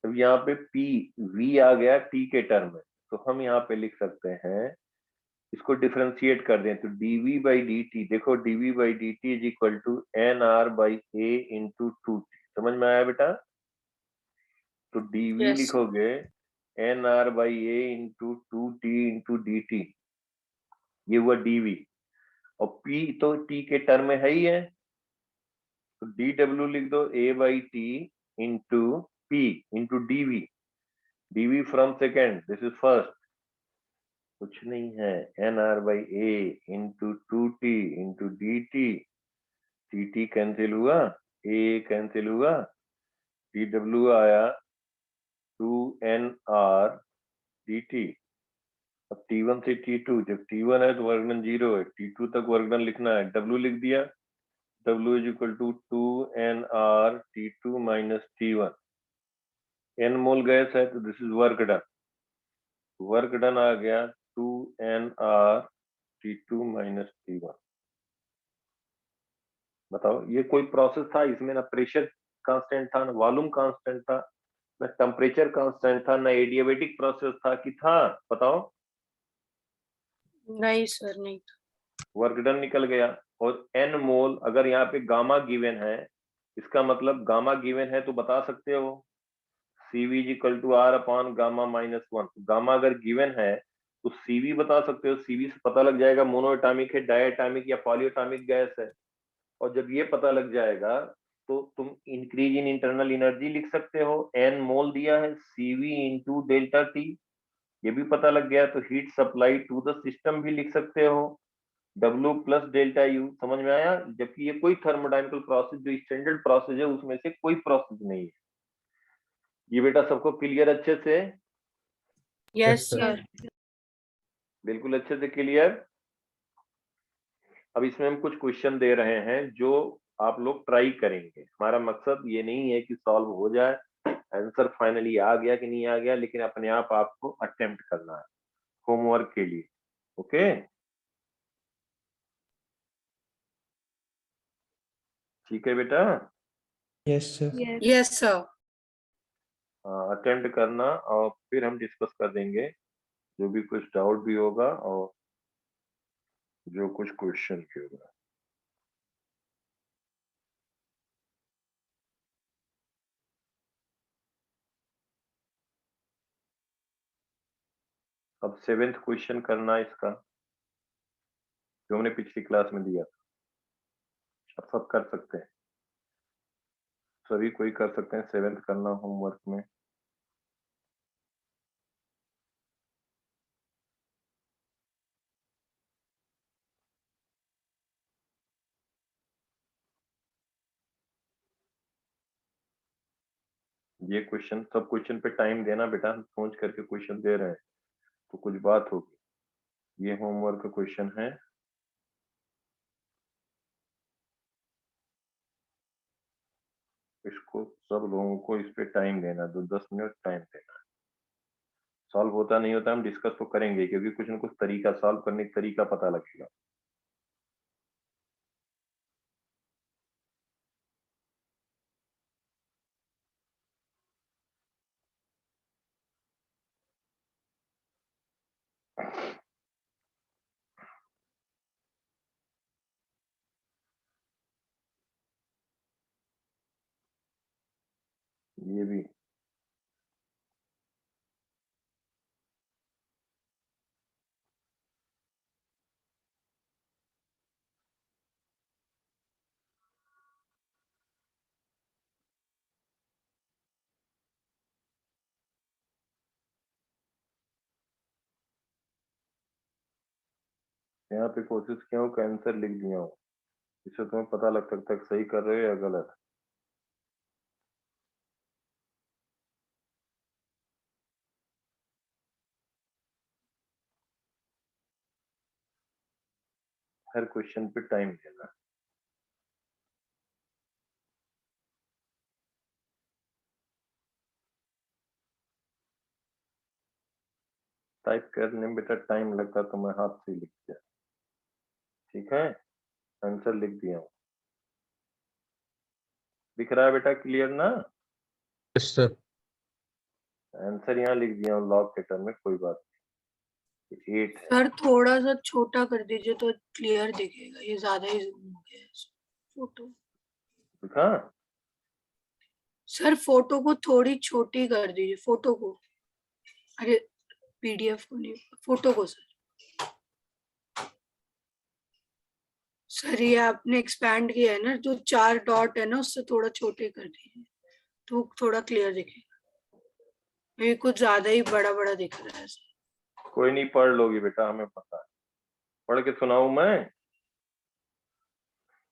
अब यहाँ पे P V आ गया T के टर्म में, तो हम यहाँ पे लिख सकते हैं, इसको डिफरेंशिएट कर दें तो dv बाई डी टी, देखो dv by D T is equal to N R by A into two T. समझ में आया बेटा? तो dv yes, लिखोगे N R by A into two T into D T, ये हुआ dv। और p तो t के टर्म में है ही है, तो dw लिख दो a by T into p into dv, dv from second, this is first, कुछ नहीं है, N R by A into two T into D T, T T cancel हुआ, ए कैंसिल हुआ, टी डब्ल्यू आया two N R D T. अब T1 से T2, जब T1 है तो वर्गडन 0 है, T2 तक वर्गडन लिखना है, W लिख दिया, W is equal to two N R T2 minus T1। N mole gas है तो this is work done, work done आ गया two N R T2 minus T1। बताओ, ये कोई प्रोसेस था, इसमें ना प्रेशर कांस्टेंट था, ना वॉल्यूम कांस्टेंट था, ना टेम्परेचर कांस्टेंट था, ना एडियाबेटिक प्रोसेस था कि था? बताओ। नहीं सर, नहीं। वर्क डन निकल गया। और एन मोल, अगर यहाँ पे गामा गिवन है, इसका मतलब गामा गिवन है तो बता सकते हो CV equal to R upon gamma minus one. Gamma अगर गिवन है तो CV बता सकते हो, CV से पता लग जाएगा मोनोएटॉमिक है, डायटॉमिक या पॉलीएटॉमिक गैस है। और जब ये पता लग जाएगा तो तुम इंक्रीज इन इंटरनल एनर्जी लिख सकते हो, एन मोल दिया है CV इंटू डेल्टा टी, ये भी पता लग गया, तो heat supply to the system भी लिख सकते हो, W प्लस डेल्टा यू। समझ में आया? जबकि ये कोई थर्मोडायनेमिकल प्रोसेस जो स्टैंडर्ड प्रोसेस है उसमें से कोई प्रोसेस नहीं है। ये बेटा सबको क्लियर अच्छे से? Yes sir. सर। बिल्कुल अच्छे से क्लियर। अब इसमें हम कुछ क्वेश्चन दे रहे हैं जो आप लोग ट्राई करेंगे। हमारा मकसद ये नहीं है कि सॉल्व हो जाए, आंसर फाइनली आ गया कि नहीं आ गया, लेकिन अपने आप आपको अटेम्प्ट करना है होमवर्क के लिए। ओके, ठीक है बेटा? Yes, sir. Yes. Yes sir. Attempt करना और फिर हम डिस्कस कर देंगे जो भी कुछ डाउट भी होगा और जो कुछ क्वेश्चन भी होगा। अब 7th क्वेश्चन करना है इसका, जो हमने पिछली क्लास में दिया था। अब सब कर सकते हैं, सभी कोई कर सकते हैं 7th करना होमवर्क में। ये क्वेश्चन, सब क्वेश्चन पे टाइम देना बेटा, हम सोच करके क्वेश्चन दे रहे हैं तो कुछ बात होगी। ये होमवर्क का क्वेश्चन है, इसको सब लोगों को इस पे टाइम देना, 10 मिनट टाइम देना। सॉल्व होता नहीं होता हम डिस्कस तो करेंगे, क्योंकि कुछ न कुछ तरीका, सॉल्व करने का तरीका पता लगेगा। ये भी यहाँ पे कोशिश किया हूँ कि आंसर लिख दिया हूँ, इससे तुम्हें पता लग सकता है कि सही कर रहे हो या गलत। हर क्वेश्चन पे टाइम देना। टाइप करने में बेटा टाइम लगता तो मैं हाथ से लिख दिया। ठीक है, आंसर लिख दिया हूँ। दिख रहा है बेटा क्लियर ना? Yes sir. आंसर यहाँ लिख दिया हूँ लॉग के टर्म में, कोई बात नहीं। 8 है। सर थोड़ा सा छोटा कर दीजिए तो क्लियर दिखेगा, ये ज्यादा ही जूम हो गया है फोटो। दिखा? सर फोटो को थोड़ी छोटी कर दीजिए, फोटो को, अरे पीडीएफ को नहीं, फोटो को सर। सर ये आपने एक्सपैंड किया है ना, जो 4 डॉट है ना उससे थोड़ा छोटे कर दीजिए तो थोड़ा क्लियर दिखेगा, ये कुछ ज्यादा ही बड़ा बड़ा दिख रहा है सर। कोई नहीं, पढ़ लोगी बेटा, हमें पता है। पढ़ के सुनाऊं मैं?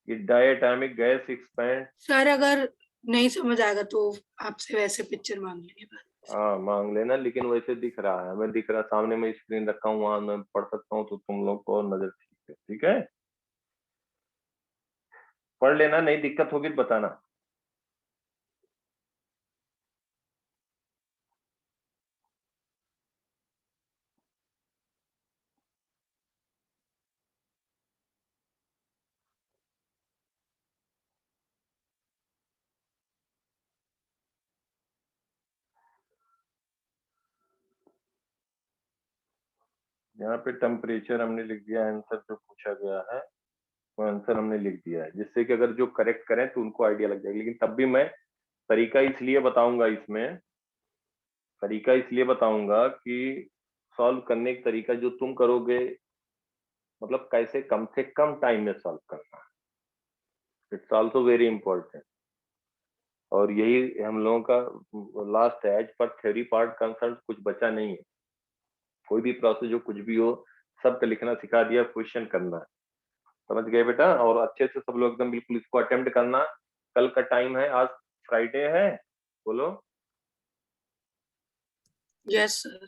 ये डायटोमिक गैस एक्सपैंड। सर अगर नहीं समझ आएगा तो आपसे वैसे पिक्चर मांग लेंगे बाद में। हाँ मांग लेना, लेकिन वैसे दिख रहा है, हमें दिख रहा है, सामने में स्क्रीन रखा हूँ, वहां मैं पढ़ सकता हूँ, तो तुम लोग को नजर ठीक है। ठीक है, पढ़ लेना, नहीं दिक्कत होगी तो बताना। यहाँ पे टेम्परेचर हमने लिख दिया, आंसर जो पूछा गया है वो आंसर हमने लिख दिया है, जिससे कि अगर जो करेक्ट करें तो उनको आइडिया लग जाएगा। लेकिन तब भी मैं तरीका इसलिए बताऊंगा, इसमें तरीका इसलिए बताऊंगा कि सॉल्व करने का तरीका जो तुम करोगे, मतलब कैसे कम से कम टाइम में सॉल्व करना, इट्स ऑल्सो वेरी इंपॉर्टेंट। और यही हम लोगों का लास्ट है, as per theory part concern कुछ बचा नहीं है। कोई भी प्रोसेस जो कुछ भी हो, सब पे लिखना सिखा दिया, क्वेश्चन करना है। समझ गए बेटा? और अच्छे से सब लोग एकदम बिल्कुल इसको अटेम्प्ट करना। कल का टाइम है, आज फ्राइडे है, बोलो। Yes sir.